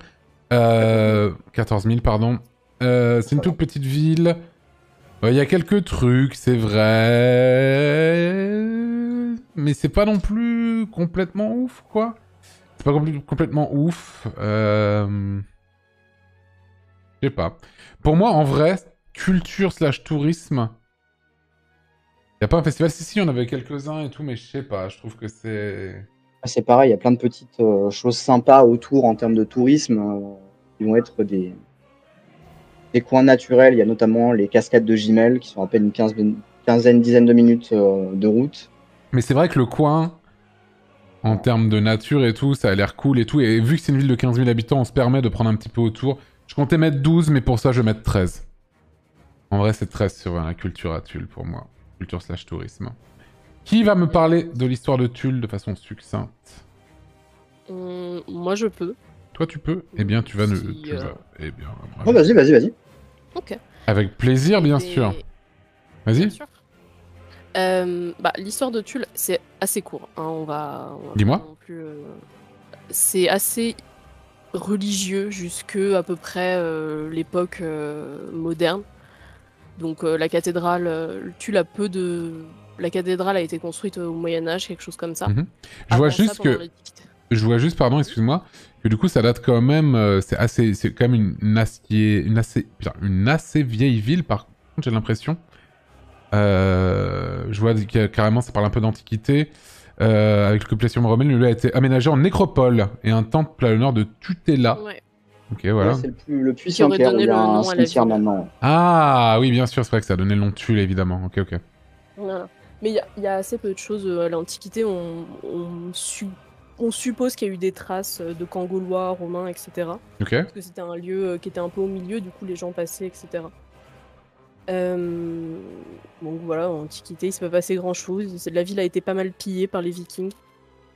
14 000, pardon. C'est une toute petite ville. Il y a quelques trucs, c'est vrai. Mais c'est pas non plus complètement ouf, quoi. C'est pas complètement ouf. Je sais pas. Pour moi, en vrai, culture/tourisme... Y a pas un festival? Si, il y en avait quelques-uns et tout, mais je sais pas, je trouve que c'est... C'est pareil, il y a plein de petites choses sympas autour en termes de tourisme qui vont être des coins naturels. Il y a notamment les cascades de Gimel qui sont à peine une dizaine de minutes de route. Mais c'est vrai que le coin, en termes de nature et tout, ça a l'air cool et tout. Et vu que c'est une ville de 15 000 habitants, on se permet de prendre un petit peu autour. Je comptais mettre 12, mais pour ça, je vais mettre 13. En vrai, c'est 13 sur la culture à Tulle pour moi. Culture/tourisme. Qui va me parler de l'histoire de Tulle de façon succincte? Moi, je peux. Toi, tu peux? Eh bien, tu vas... Eh bien... Oh, vas-y. Ok. Avec plaisir, bien sûr. Vas-y. L'histoire de Tulle, c'est assez court. Hein, on va Dis-moi. c'est assez religieux jusque à peu près l'époque moderne. Donc la cathédrale, Tulle a peu de... La cathédrale a été construite au Moyen-Âge, quelque chose comme ça. Je vois juste que... pardon, excuse-moi, que du coup ça date quand même... c'est quand même une assez vieille ville, par contre, j'ai l'impression. Je vois que carrément ça parle un peu d'antiquité. Avec l'occupation romaine, le lieu a été aménagé en nécropole et un temple à l'honneur de Tutela. Ouais. Ok, voilà. Ouais, c'est le puits Saint-Pierre, il y a un cimetière maintenant. Ah oui, bien sûr, c'est vrai que ça a donné le nom de Tulle, évidemment. Ok. Voilà. Mais il y a assez peu de choses à l'Antiquité. On suppose qu'il y a eu des traces de camps gaulois, romains, etc. Ok. Parce que c'était un lieu qui était un peu au milieu, du coup les gens passaient, etc. Donc voilà, en Antiquité, il s'est pas passé grand chose. La ville a été pas mal pillée par les Vikings.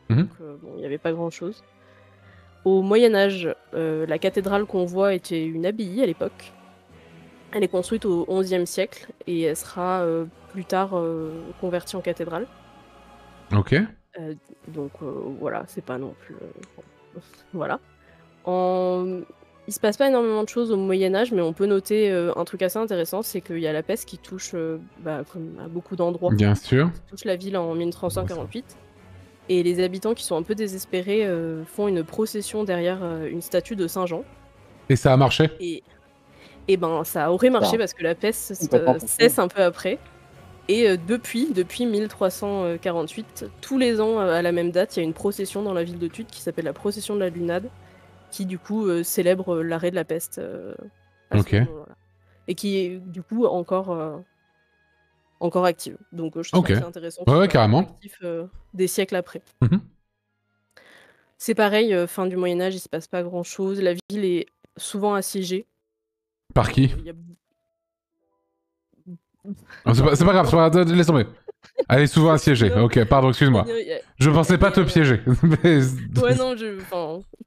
Donc il n'y avait pas grand chose. Au Moyen-Âge, la cathédrale qu'on voit était une abbaye à l'époque. Elle est construite au XIe siècle et elle sera plus tard convertie en cathédrale. Ok. Donc voilà, c'est pas non plus... voilà. Il se passe pas énormément de choses au Moyen-Âge, mais on peut noter un truc assez intéressant, c'est qu'il y a la peste qui touche, comme à beaucoup d'endroits. Bien sûr. Qui touche la ville en 1348. Et les habitants qui sont un peu désespérés font une procession derrière une statue de Saint-Jean. Et ça a marché? Et ben ça aurait marché parce que la peste cesse un peu après. Et depuis 1348, tous les ans à la même date, il y a une procession dans la ville de Tulle qui s'appelle la procession de la Lunade, qui du coup célèbre l'arrêt de la peste à ce moment-là. Et qui est du coup encore active. Donc je trouve que c'est intéressant. Ouais, carrément. Actif, des siècles après. C'est pareil, fin du Moyen-Âge, il se passe pas grand-chose. La ville est souvent assiégée. Par qui? C'est pas grave, laisse tomber. Elle est souvent assiégée. Ok, pardon, excuse-moi. Je pensais pas te piéger. Ouais, non, je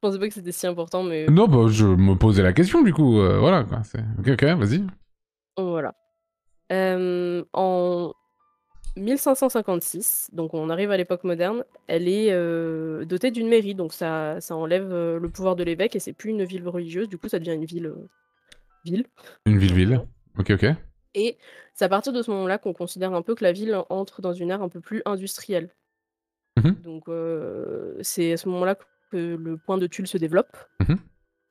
pensais pas que c'était si important, mais... Non, bah, je me posais la question, du coup. Voilà, quoi. Ok, vas-y. Voilà. En 1556, donc on arrive à l'époque moderne, elle est dotée d'une mairie, donc ça enlève le pouvoir de l'évêque et c'est plus une ville religieuse, du coup ça devient une ville. Une ville. Ok. Et c'est à partir de ce moment-là qu'on considère un peu que la ville entre dans une ère un peu plus industrielle. Mmh. Donc c'est à ce moment-là que le point de tulle se développe. Mmh.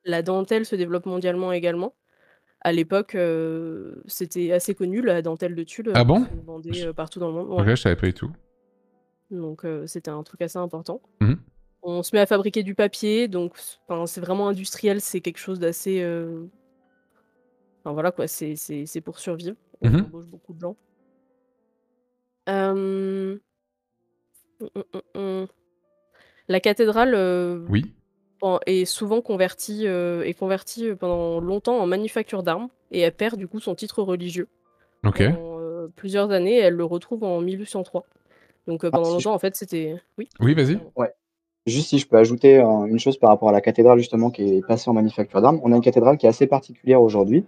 La dentelle se développe mondialement également. À l'époque, c'était assez connu la dentelle de tulle, Ah bon? se vendait, Je partout dans le monde, OK, ouais. je savais pas du tout. Donc c'était un truc assez important. Mmh. On se met à fabriquer du papier, donc enfin, c'est vraiment industriel, c'est quelque chose d'assez, enfin voilà quoi, c'est pour survivre. On Mmh. embauche beaucoup de gens. Hem, mmh. La cathédrale, Oui. est souvent convertie, pendant longtemps en manufacture d'armes et elle perd du coup son titre religieux. OK. Pendant, plusieurs années, elle le retrouve en 1803. Donc Ah, pendant si je longtemps en fait c'était oui, Oui, vas-y, vas-y. pardon. ouais, juste si je peux ajouter, une chose par rapport à la cathédrale justement qui est passée en manufacture d'armes. On a une cathédrale qui est assez particulière aujourd'hui.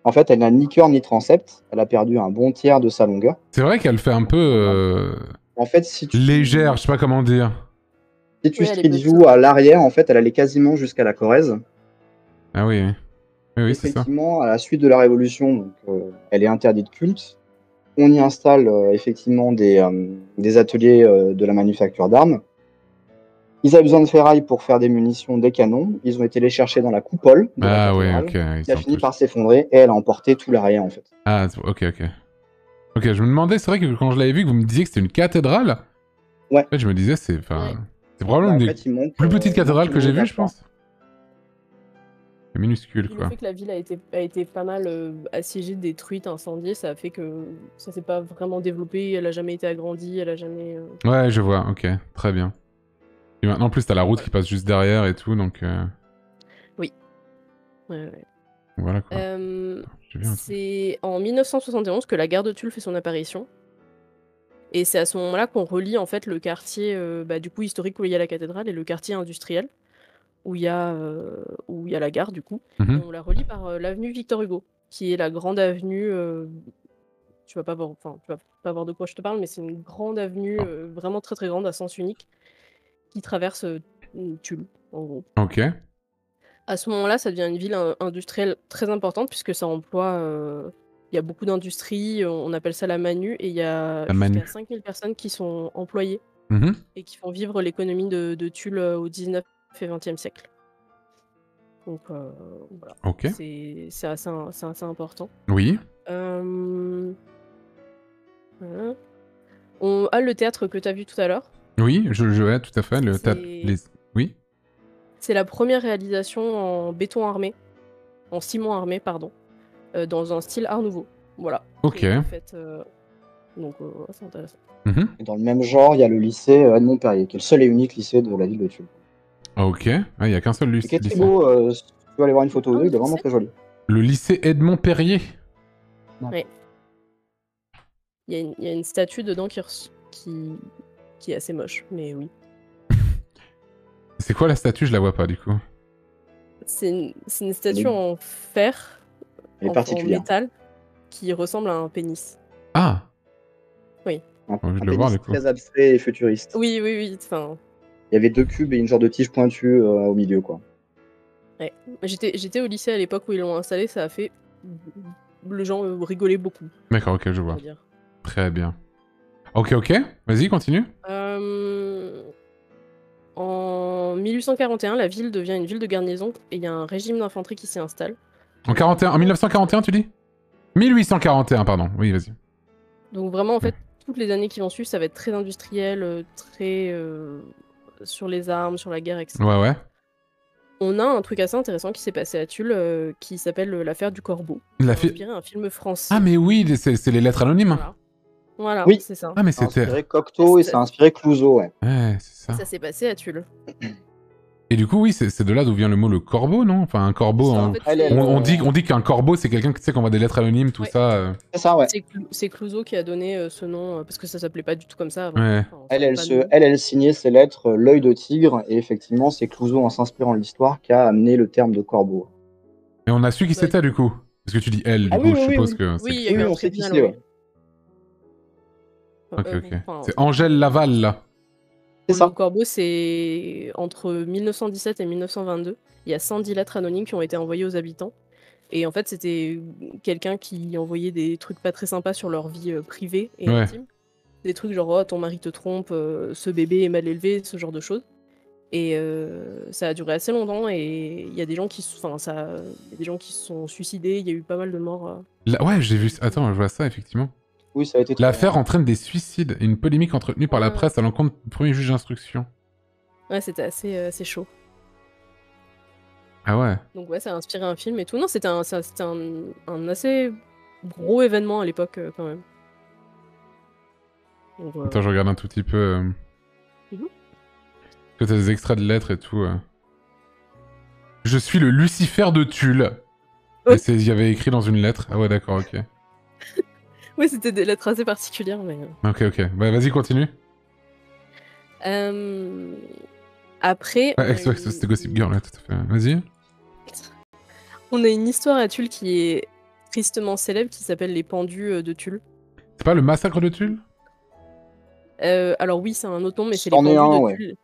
En fait, elle n'a ni chœur ni transept. Elle a perdu un bon tiers de sa longueur. C'est vrai qu'elle fait un peu, En fait, si légère, je sais pas comment dire. Oui, elle est street petite. view à l'arrière, en fait, elle allait quasiment jusqu'à la Corrèze. Ah oui. Oui, oui, c'est ça. Effectivement, à la suite de la Révolution, donc, elle est interdite culte. On y installe, effectivement des ateliers, de la manufacture d'armes. Ils avaient besoin de ferraille pour faire des munitions, des canons. Ils ont été les chercher dans la coupole de la Ah ouais, cathédrale, OK, ils qui a sont fini tous... par s'effondrer et elle a emporté tout l'arrière, en fait. Ah, OK, OK. OK, je me demandais, c'est vrai que quand je l'avais vu, que vous me disiez que c'était une cathédrale, Ouais. en fait, je me disais, c'est Ouais. c'est probablement Bah, en une des fait, il manque, plus petites cathédrales que j'ai vues, je d'accord. pense. C'est minuscule, Puis le quoi. fait que la ville a été pas mal, assiégée, détruite, incendiée, ça a fait que ça s'est pas vraiment développé, elle a jamais été agrandie, elle a jamais, Ouais, je vois, OK, très bien. Et maintenant, en plus, t'as la route voilà. qui passe juste derrière et tout, donc Oui. Ouais, ouais. voilà, quoi. Hem, J'ai vu un truc. c'est en 1971 que la gare de Tulle fait son apparition et c'est à ce moment-là qu'on relie en fait le quartier, bah, du coup historique où il y a la cathédrale et le quartier industriel où il y a la gare du coup et Mmh. on la relie par, l'avenue Victor Hugo, qui est la grande avenue, tu vas pas voir enfin, tu vas pas voir de quoi je te parle, mais c'est une grande avenue, Ah, vraiment très, très grande à sens unique qui traverse, Tulle, en gros. OK. À ce moment-là, ça devient une ville industrielle très importante puisque ça emploie, il y a beaucoup d'industries, on appelle ça la Manu et il y a La Manu. jusqu'à 5000 personnes qui sont employées Mmh. et qui font vivre l'économie de Tulle, au 19 et 20e siècle. Donc voilà, OK. c'est assez important. Oui. Hem, voilà. On a le théâtre que tu as vu tout à l'heure. Oui, ouais, tout à fait, le tap C'est les... Oui? c'est la première réalisation en béton armé, en ciment armé, pardon, dans un style art nouveau. Voilà, qui a OK. été faite, donc ouais, c'est intéressant. Mmh. Et dans le même genre, il y a le lycée, Edmond Perrier, qui est le seul et unique lycée de la ville de Tulle. OK. Ah, il y a qu'un seul Et qui est très lycée. beau, si tu veux aller voir une photo Un d'eux, il est vraiment lycée? très joli. Le lycée Edmond Perrier? Ouais. Il y a une statue dedans qui est assez moche, mais oui. C'est quoi la statue? Je la vois pas, du coup. C'est une statue Elle est- en fer, Elle est en particulière. métal, qui ressemble à un pénis. Ah! Oui. Un J'ai envie de le voir, pénis du coup. très abstrait et futuriste. Oui, oui, oui, enfin, Il y avait 2 cubes et une genre de tige pointue, au milieu, quoi. ouais. J'étais au lycée à l'époque où ils l'ont installé, ça a fait les gens, rigolaient beaucoup, D'accord, OK, je on vois. va dire. Très bien. OK, OK. Vas-y, continue. En 1841, la ville devient une ville de garnison et il y a un régime d'infanterie qui s'y installe. En 41... En 1941, tu dis? 1841, pardon. Oui, vas-y. Donc vraiment, en fait, toutes les années qui vont suivre, ça va être très industriel, très sur les armes, sur la guerre, etc. Ouais, ouais. On a un truc assez intéressant qui s'est passé à Tulle, qui s'appelle l'affaire du Corbeau, qui La a fi- inspiré un film français. Ah, mais oui, c'est les lettres anonymes. Voilà, Oui. c'est ça. Ah, mais Ça a c'était... inspiré Cocteau et ça a inspiré Clouseau, ouais. Ouais, c'est ça. Ça s'est passé à Tulle. Et du coup, oui, c'est de là d'où vient le mot le corbeau, non? Enfin, un corbeau... Ça, en en- fait, On dit qu'un corbeau, c'est quelqu'un, tu sais, qu'on voit des lettres anonymes, tout Ouais. ça. C'est ça, ouais. c'est Clouseau qui a donné ce nom, parce que ça s'appelait pas du tout comme ça avant. Ouais. Enfin, Elle signait ses lettres, l'œil de tigre, et effectivement, c'est Clouseau, en s'inspirant de l'histoire, qui a amené le terme de corbeau. Et on a su qui Bah, c'était, du coup. Parce que tu dis elle, du Ah coup, oui, je oui, suppose oui. que... Oui, il y c'est... a eu Oui, un on sait qui tribunal, c'est, oui. ouais. Ok, ok. Enfin, C'est Angèle Laval, là. C'est ça. Le Corbeau, c'est entre 1917 et 1922. Il y a 110 lettres anonymes qui ont été envoyées aux habitants. Et en fait, c'était quelqu'un qui envoyait des trucs pas très sympas sur leur vie privée et Ouais. intime. Des trucs genre oh, ton mari te trompe, ce bébé est mal élevé, ce genre de choses. Et ça a duré assez longtemps et il y a des gens qui se sont suicidés, il y a eu pas mal de morts. Ouais, j'ai vu... Attends, je vois ça, effectivement. Oui, ça a été... L'affaire entraîne des suicides et une polémique entretenue par la Ouais. presse à l'encontre du premier juge d'instruction. Ouais, c'était assez chaud. Ah ouais. Donc ouais, ça a inspiré un film et tout. Non, c'était un assez gros événement à l'époque quand même. Donc, Attends, je regarde un tout petit peu... Mhm. Que t'as des extraits de lettres et tout. Je suis le Lucifer de Tulle. Ouais. Et il y avait écrit dans une lettre. Ah ouais, d'accord, ok. Ouais, c'était des lettres assez particulières, mais... Ok. Bah, vas-y, continue. Après... Ouais, c'était Gossip Girl, là, tout à fait. Vas-y. On a une histoire à Tulle qui est tristement célèbre, qui s'appelle les pendus de Tulle. C'est pas le massacre de Tulle? Alors oui, c'est un autre nom, mais c'est les C'en est pendus un, de ouais. Tulle.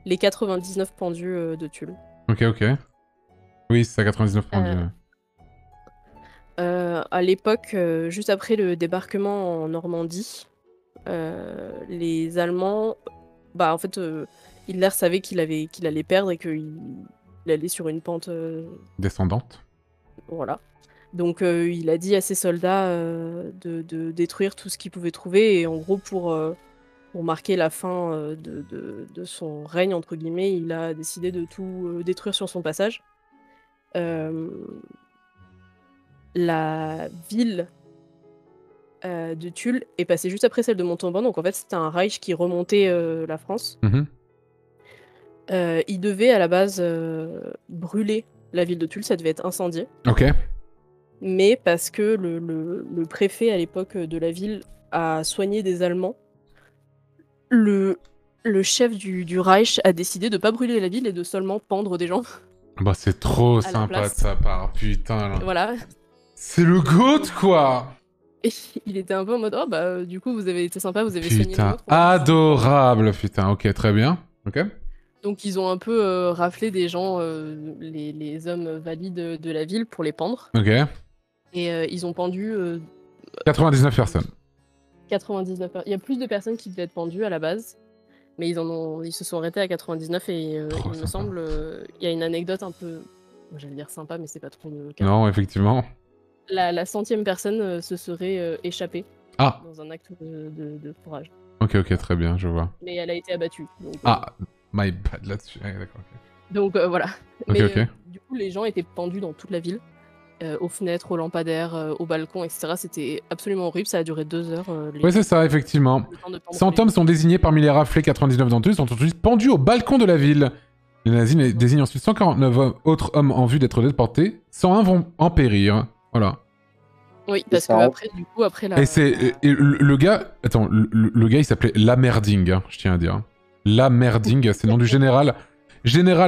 Les 99 pendus de Tulle. Ok. Oui, c'est ça, 99 pendus. À l'époque, juste après le débarquement en Normandie, les Allemands, en fait, Hitler savait qu'il allait perdre et qu'il allait sur une pente. Descendante. Voilà. Donc il a dit à ses soldats de détruire tout ce qu'ils pouvaient trouver et en gros pour marquer la fin de son règne entre guillemets, il a décidé de tout détruire sur son passage. La ville de Tulle est passée juste après celle de Montauban, donc en fait c'était un Reich qui remontait la France. Il devait à la base brûler la ville de Tulle, ça devait être incendié. Ok. Mais parce que le préfet à l'époque de la ville a soigné des Allemands, le chef du Reich a décidé de pas brûler la ville et de seulement pendre des gens. Bah, c'est trop la sympa de place. sa part, putain. Là. Voilà. C'est le GOAT, quoi. Et il était un peu en mode oh bah du coup vous avez été sympa, vous avez soigné les Putain, autres. adorable, putain. Ok, très bien. Ok. Donc ils ont un peu raflé des gens, les hommes valides de la ville pour les pendre. Ok. Et ils ont pendu 99 personnes. 99. Il y a plus de personnes qui devaient être pendues à la base, mais ils se sont arrêtés à 99 et il me semble, il y a une anecdote un peu, j'allais dire sympa, mais c'est pas trop le cas. Non, effectivement. La 100e personne se serait échappée dans un acte de courage. Ok, très bien, je vois. Mais elle a été abattue. Donc, my bad là-dessus. Ah, d'accord, ok. Donc voilà. Ok. Du coup, les gens étaient pendus dans toute la ville. Aux fenêtres, aux lampadaires, aux balcons, etc. C'était absolument horrible, ça a duré 2 heures. Oui, c'est ça, effectivement. 100 hommes sont désignés parmi les raflés, 99 d'entre eux sont ensuite pendus au balcon de la ville. Les nazis désignent ensuite 149 autres hommes en vue d'être déportés. 101 vont en périr. Voilà. Oui, parce que après la... Et c'est... le gars... Attends, le gars, il s'appelait Lamerding, hein, je tiens à dire. Lamerding, c'est le nom du général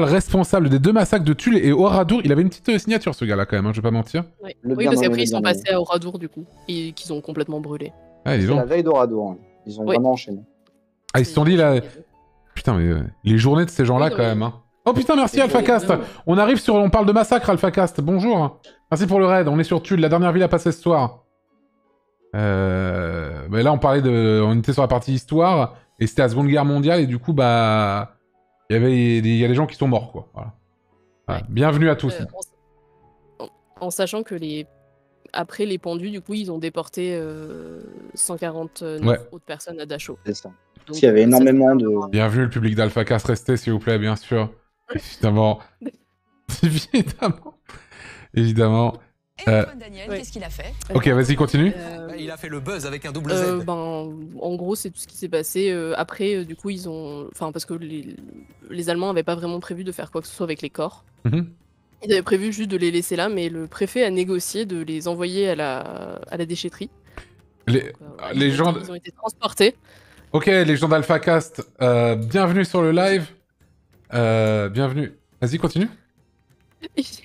responsable des 2 massacres de Tulle et Oradour. Il avait une petite signature, ce gars-là, quand même, hein, je vais pas mentir. Oui, parce qu'après, ils sont passés à Oradour, du coup, et qu'ils ont complètement brûlé. C'est la veille d'Oradour. Hein. Ils ont vraiment enchaîné. Ah, ils se sont dit, là... Putain, mais les journées de ces gens-là, quand même, hein. Oh putain, merci AlphaCast. On parle de massacre, AlphaCast. Bonjour. Merci pour le raid. On est sur Tulle, la dernière ville à passer ce soir. Mais là, on était sur la partie histoire, et c'était la Seconde Guerre mondiale, et du coup, il y a des gens qui sont morts, quoi. Voilà. Ouais. Bienvenue à tous. En sachant que après les pendus, du coup, ils ont déporté 149 autres personnes à Dachau. C'est ça. Donc, il y avait énormément de... Bienvenue le public d'AlphaCast, restez s'il vous plaît, bien sûr. Évidemment. Évidemment. Daniel, qu'est-ce qu'il a fait? Ok, vas-y, continue. Il a fait le buzz avec un double Z. En gros, c'est tout ce qui s'est passé. Après, du coup, ils ont... Enfin, parce que les Allemands n'avaient pas vraiment prévu de faire quoi que ce soit avec les corps. Ils avaient prévu juste de les laisser là, mais le préfet a négocié de les envoyer à la déchetterie. Les gens... Ils ont été transportés. Ok, les gens d'AlphaCast, bienvenue sur le live. Bienvenue. Vas-y, continue.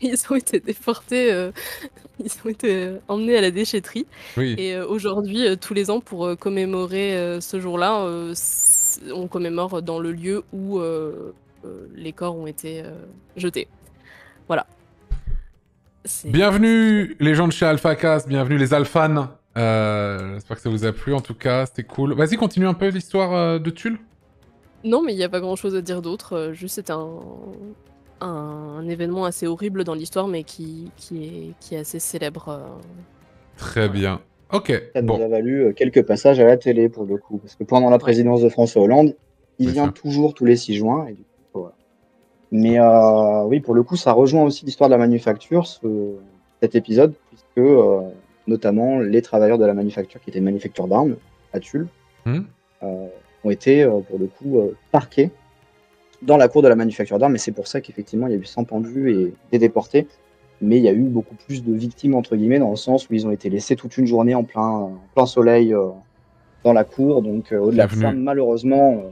Ils ont été déportés, ils ont été emmenés à la déchetterie. Oui. Et aujourd'hui, tous les ans, pour commémorer ce jour-là, on commémore dans le lieu où les corps ont été jetés. Voilà. Bienvenue les gens de chez AlphaCast, bienvenue les Alphans. J'espère que ça vous a plu en tout cas, c'était cool. Vas-y, continue un peu l'histoire de Tulle. Non, mais il n'y a pas grand-chose à dire d'autre. Juste, c'était un événement assez horrible dans l'histoire, mais qui est assez célèbre. Très bien. Ok. Ça nous a valu quelques passages à la télé pour le coup, parce que pendant la présidence de François Hollande, il vient toujours tous les 6 juin. Et du coup, voilà. Mais oui, pour le coup, ça rejoint aussi l'histoire de la manufacture, cet épisode, puisque notamment les travailleurs de la manufacture, qui étaient une manufacture d'armes à Tulle, ont été pour le coup parqués dans la cour de la manufacture d'armes. Et c'est pour ça qu'effectivement, il y a eu 100 pendus et des déportés. Mais il y a eu beaucoup plus de victimes, entre guillemets, dans le sens où ils ont été laissés toute une journée en plein soleil dans la cour. Donc, au-delà de ça, malheureusement,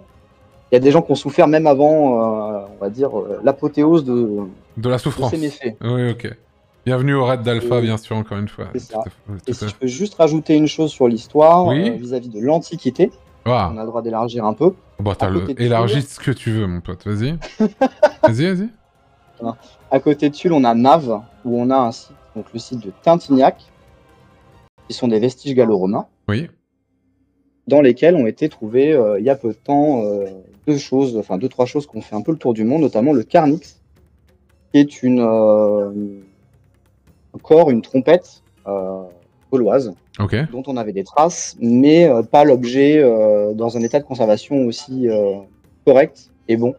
il y a des gens qui ont souffert même avant, on va dire, l'apothéose de la souffrance. De ces méfaits. Oui, ok. Bienvenue au raid d'Alpha, bien sûr, encore une fois. C'est ça. Et si je peux juste rajouter une chose sur l'histoire, vis-à-vis de l'Antiquité, on a le droit d'élargir un peu. Bon, élargis ce que tu veux, mon pote, vas-y. Vas-y. À côté de Tulle, on a Naves, où on a un site, donc le site de Tintignac, qui sont des vestiges gallo-romains. Oui. Dans lesquels ont été trouvés, il y a peu de temps, deux, trois choses qui ont fait un peu le tour du monde, notamment le Carnix, qui est une trompette gauloise, dont on avait des traces, mais pas l'objet dans un état de conservation aussi correct et bon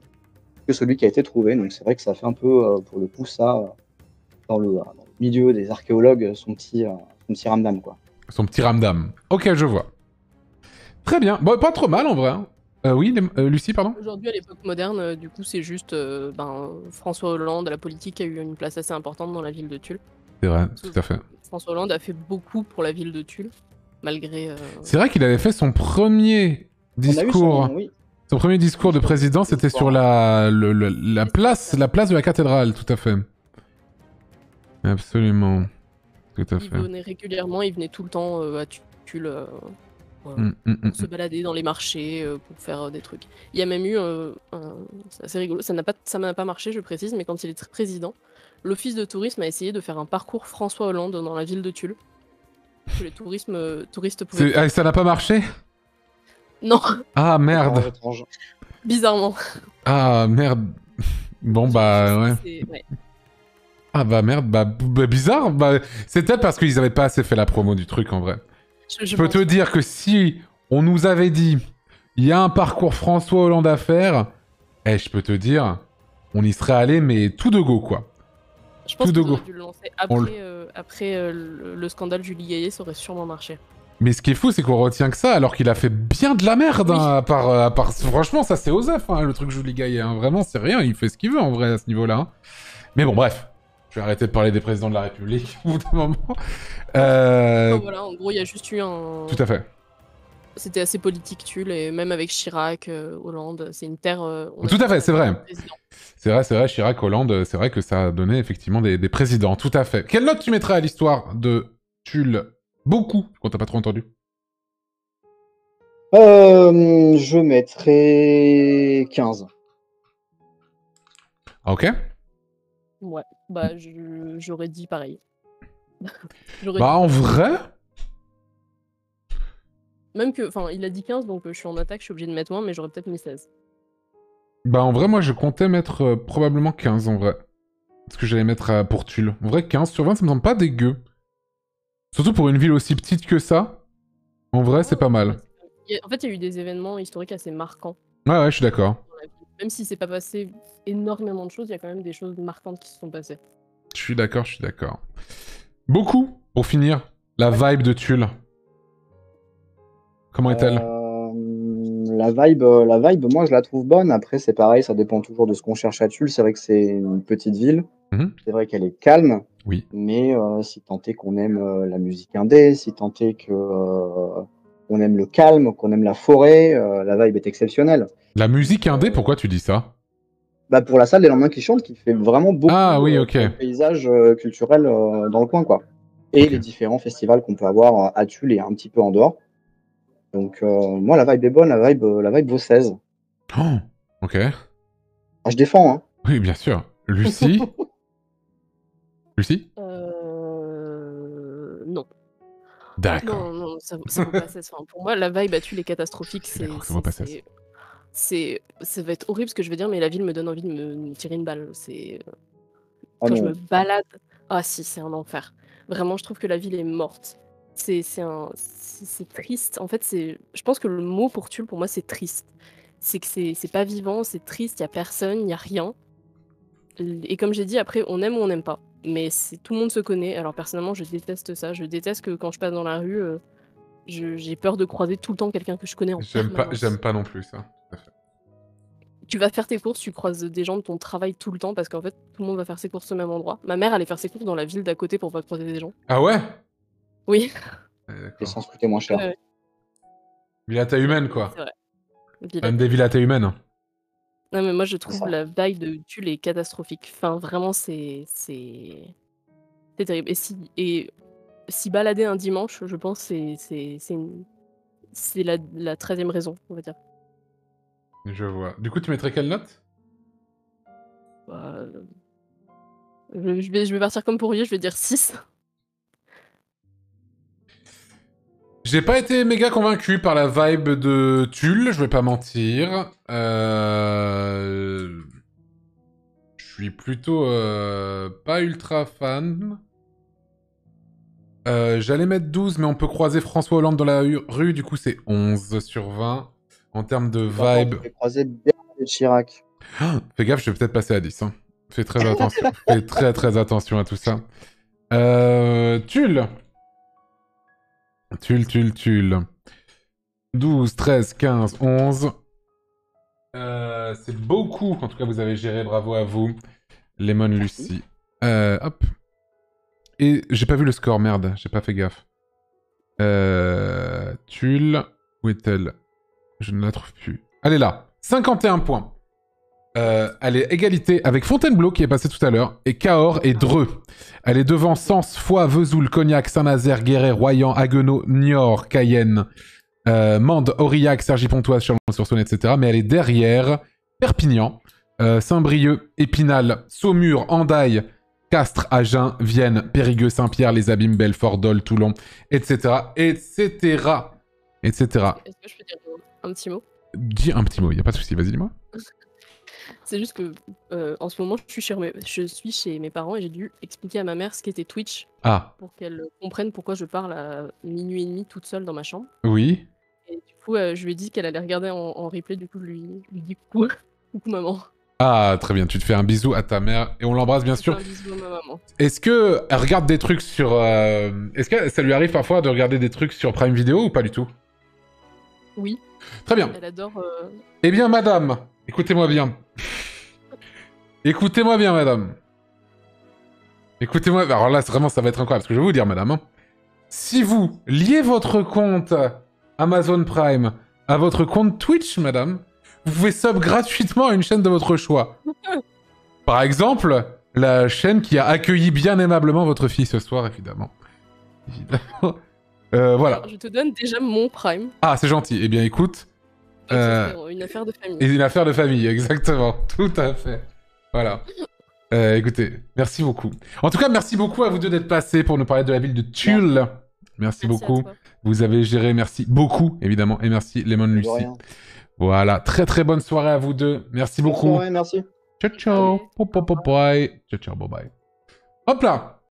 que celui qui a été trouvé. Donc c'est vrai que ça fait un peu, pour le coup, ça, dans le milieu des archéologues, son petit ramdam, quoi. Son petit ramdam. Ok, je vois. Très bien. Bon, pas trop mal, en vrai. Oui, Lucie, pardon. Aujourd'hui, à l'époque moderne, du coup, c'est juste François Hollande, la politique, a eu une place assez importante dans la ville de Tulle. C'est vrai, tout à fait. François Hollande a fait beaucoup pour la ville de Tulle, malgré... C'est vrai qu'il avait fait son premier discours... Son premier discours de président, c'était sur la place de la cathédrale, tout à fait. Absolument. Tout à fait. Il venait régulièrement, il venait tout le temps à Tulle pour se balader dans les marchés, pour faire des trucs. Il y a même eu, c'est assez rigolo, ça n'a pas marché, je précise, mais quand il était président, l'office de tourisme a essayé de faire un parcours François Hollande dans la ville de Tulle. Que les touristes pouvaient faire. Ça n'a pas marché ? Non. Ah merde. Bizarrement. Ah merde. Bon bah ouais. Ah bah merde, bah bizarre. Bah, c'est peut-être parce qu'ils avaient pas assez fait la promo du truc en vrai. Je peux te dire que si on nous avait dit il y a un parcours François Hollande à faire, je peux te dire, on y serait allé mais tout de go quoi. Je pense qu'ils auraient dû le lancer après le scandale Julie Gaillet, ça aurait sûrement marché. Mais ce qui est fou, c'est qu'on retient que ça, alors qu'il a fait bien de la merde, hein, à part... Franchement, ça c'est Osef, hein, le truc Julie Gaillet, hein. Vraiment, c'est rien, il fait ce qu'il veut, en vrai, à ce niveau-là. Hein. Mais bon, bref. Je vais arrêter de parler des présidents de la République, au bout d'un moment. Voilà, en gros, il y a juste eu un... Tout à fait. C'était assez politique, Tulle, et même avec Chirac, Hollande, c'est une terre... Tout à fait, c'est vrai. C'est vrai, Chirac, Hollande, c'est vrai que ça a donné effectivement des présidents, tout à fait. Quelle note tu mettrais à l'histoire de Tulle ? Beaucoup, quand t'as pas trop entendu. Je mettrais 15. Ok. Ouais, bah j'aurais dit pareil. En vrai... Même que, enfin, il a dit 15, donc je suis en attaque, je suis obligé de mettre moins, mais j'aurais peut-être mis 16. Bah en vrai, moi je comptais mettre probablement 15 en vrai. Parce que j'allais mettre pour Tulle. En vrai, 15 sur 20, ça me semble pas dégueu. Surtout pour une ville aussi petite que ça. En vrai, c'est pas mal. En fait, il y a eu des événements historiques assez marquants. Ouais, je suis d'accord. Même si c'est pas passé énormément de choses, il y a quand même des choses marquantes qui se sont passées. Je suis d'accord. Beaucoup, pour finir, la vibe de Tulle. Comment est-elle ? La vibe, moi je la trouve bonne. Après, c'est pareil, ça dépend toujours de ce qu'on cherche à Tulle. C'est vrai que c'est une petite ville. C'est vrai qu'elle est calme. Oui. Mais si tant est qu'on aime la musique indé, si tant est que on aime le calme, qu'on aime la forêt, la vibe est exceptionnelle. La musique indé, pourquoi tu dis ça ? Bah pour la salle des lendemains qui chantent, qui fait vraiment beaucoup de paysages culturels dans le coin, quoi. Et les différents festivals qu'on peut avoir à Tulle et un petit peu en dehors. Donc moi la vibe est bonne, la vibe vaut 16. Oh, ok. Ah, je défends, hein. Oui, bien sûr. Lucie Lucie D'accord. Non, ça vaut pas 16. Enfin, pour moi, la vibe à Tulle est catastrophique. Ça vaut pas 16. Ça va être horrible ce que je veux dire, mais la ville me donne envie de me tirer une balle. Ah Quand je non. me balade... Ah si, c'est un enfer. Vraiment, je trouve que la ville est morte. C'est triste. En fait, je pense que le mot pour Tulle, pour moi, c'est triste. C'est que c'est pas vivant, c'est triste, il y a personne, il y a rien. Et comme j'ai dit, après, on aime ou on n'aime pas. Mais tout le monde se connaît. Alors personnellement, je déteste ça. Je déteste que quand je passe dans la rue, j'ai peur de croiser tout le temps quelqu'un que je connais en permanence. J'aime pas non plus ça. Tout à fait. Tu vas faire tes courses, tu croises des gens de ton travail tout le temps parce qu'en fait, tout le monde va faire ses courses au même endroit. Ma mère allait faire ses courses dans la ville d'à côté pour pas croiser des gens. Ah ouais? Oui. L'essence coûtait moins cher. Ville à taille humaine, quoi. C'est vrai. Même des villes à taille humaine. Non, mais moi, je trouve la vibe de Tulle est catastrophique. Enfin, vraiment, c'est terrible. Et si balader un dimanche, je pense, c'est la 13e raison, on va dire. Je vois. Du coup, tu mettrais quelle note? Bah, je vais partir comme pour lui, je vais dire 6. J'ai pas été méga convaincu par la vibe de Tulle, je vais pas mentir. Je suis plutôt pas ultra fan. J'allais mettre 12, mais on peut croiser François Hollande dans la rue, du coup c'est 11 sur 20. En termes de vibe... On peut croiser Bernard Chirac. Fais gaffe, je vais peut-être passer à 10. Hein. Fais très attention. Fais très attention à tout ça. Tulle. Tulle. 12, 13, 15, 11. C'est beaucoup. En tout cas, vous avez géré. Bravo à vous. Lemon Lucie. Hop. Et j'ai pas vu le score, merde. J'ai pas fait gaffe. Tulle. Où est-elle? Je ne la trouve plus. Elle est là. 51 points. Elle est égalité avec Fontainebleau qui est passé tout à l'heure, et Cahors et Dreux. Elle est devant Sens, Foix, Vesoul, Cognac, Saint-Nazaire, Guéret, Royan, Haguenau, Niort, Cayenne, Mende, Aurillac, Cergy-Pontoise, Chalon-sur-Saône, etc. Mais elle est derrière Perpignan, Saint-Brieuc, Épinal, Saumur, Andaille, Castres, Agen, Vienne, Périgueux, Saint-Pierre, Les Abîmes, Belfort, Dole, Toulon, etc. Est-ce que je peux dire un petit mot? Dis un petit mot, y a pas de souci, vas-y, dis-moi. C'est juste que en ce moment, je suis chez mes parents et j'ai dû expliquer à ma mère ce qu'était Twitch pour qu'elle comprenne pourquoi je parle à minuit et demi toute seule dans ma chambre. Oui. Et du coup, je lui ai dit qu'elle allait regarder en replay, du coup, je lui dis coucou. Coucou maman. Ah, très bien, tu te fais un bisou à ta mère et on l'embrasse bien sûr. Un bisou à ma maman. Est-ce que elle regarde des trucs sur... Est-ce que ça lui arrive parfois de regarder des trucs sur Prime Video ou pas du tout? Oui. Très bien. Elle adore... Eh bien, madame, écoutez-moi bien. Écoutez-moi bien, madame. Écoutez-moi... Alors là, vraiment, ça va être incroyable, parce que je vais vous dire, madame. Hein. Si vous liez votre compte Amazon Prime à votre compte Twitch, madame, vous pouvez sub gratuitement à une chaîne de votre choix. Par exemple, la chaîne qui a accueilli bien aimablement votre fille ce soir, évidemment. Voilà. Alors, je te donne déjà mon Prime. Ah, c'est gentil. Eh bien, écoute... Une affaire de famille. Et une affaire de famille, exactement. Tout à fait. Voilà. Écoutez, merci beaucoup. En tout cas, merci beaucoup à vous deux d'être passés pour nous parler de la ville de Tulle. Merci beaucoup. Vous avez géré, merci beaucoup, évidemment. Et merci, Lemon Lucie. Voilà, très bonne soirée à vous deux. Merci beaucoup. Bonne soirée, merci. Ciao, ciao. Bye bye. Ciao, ciao, bye bye. Hop là.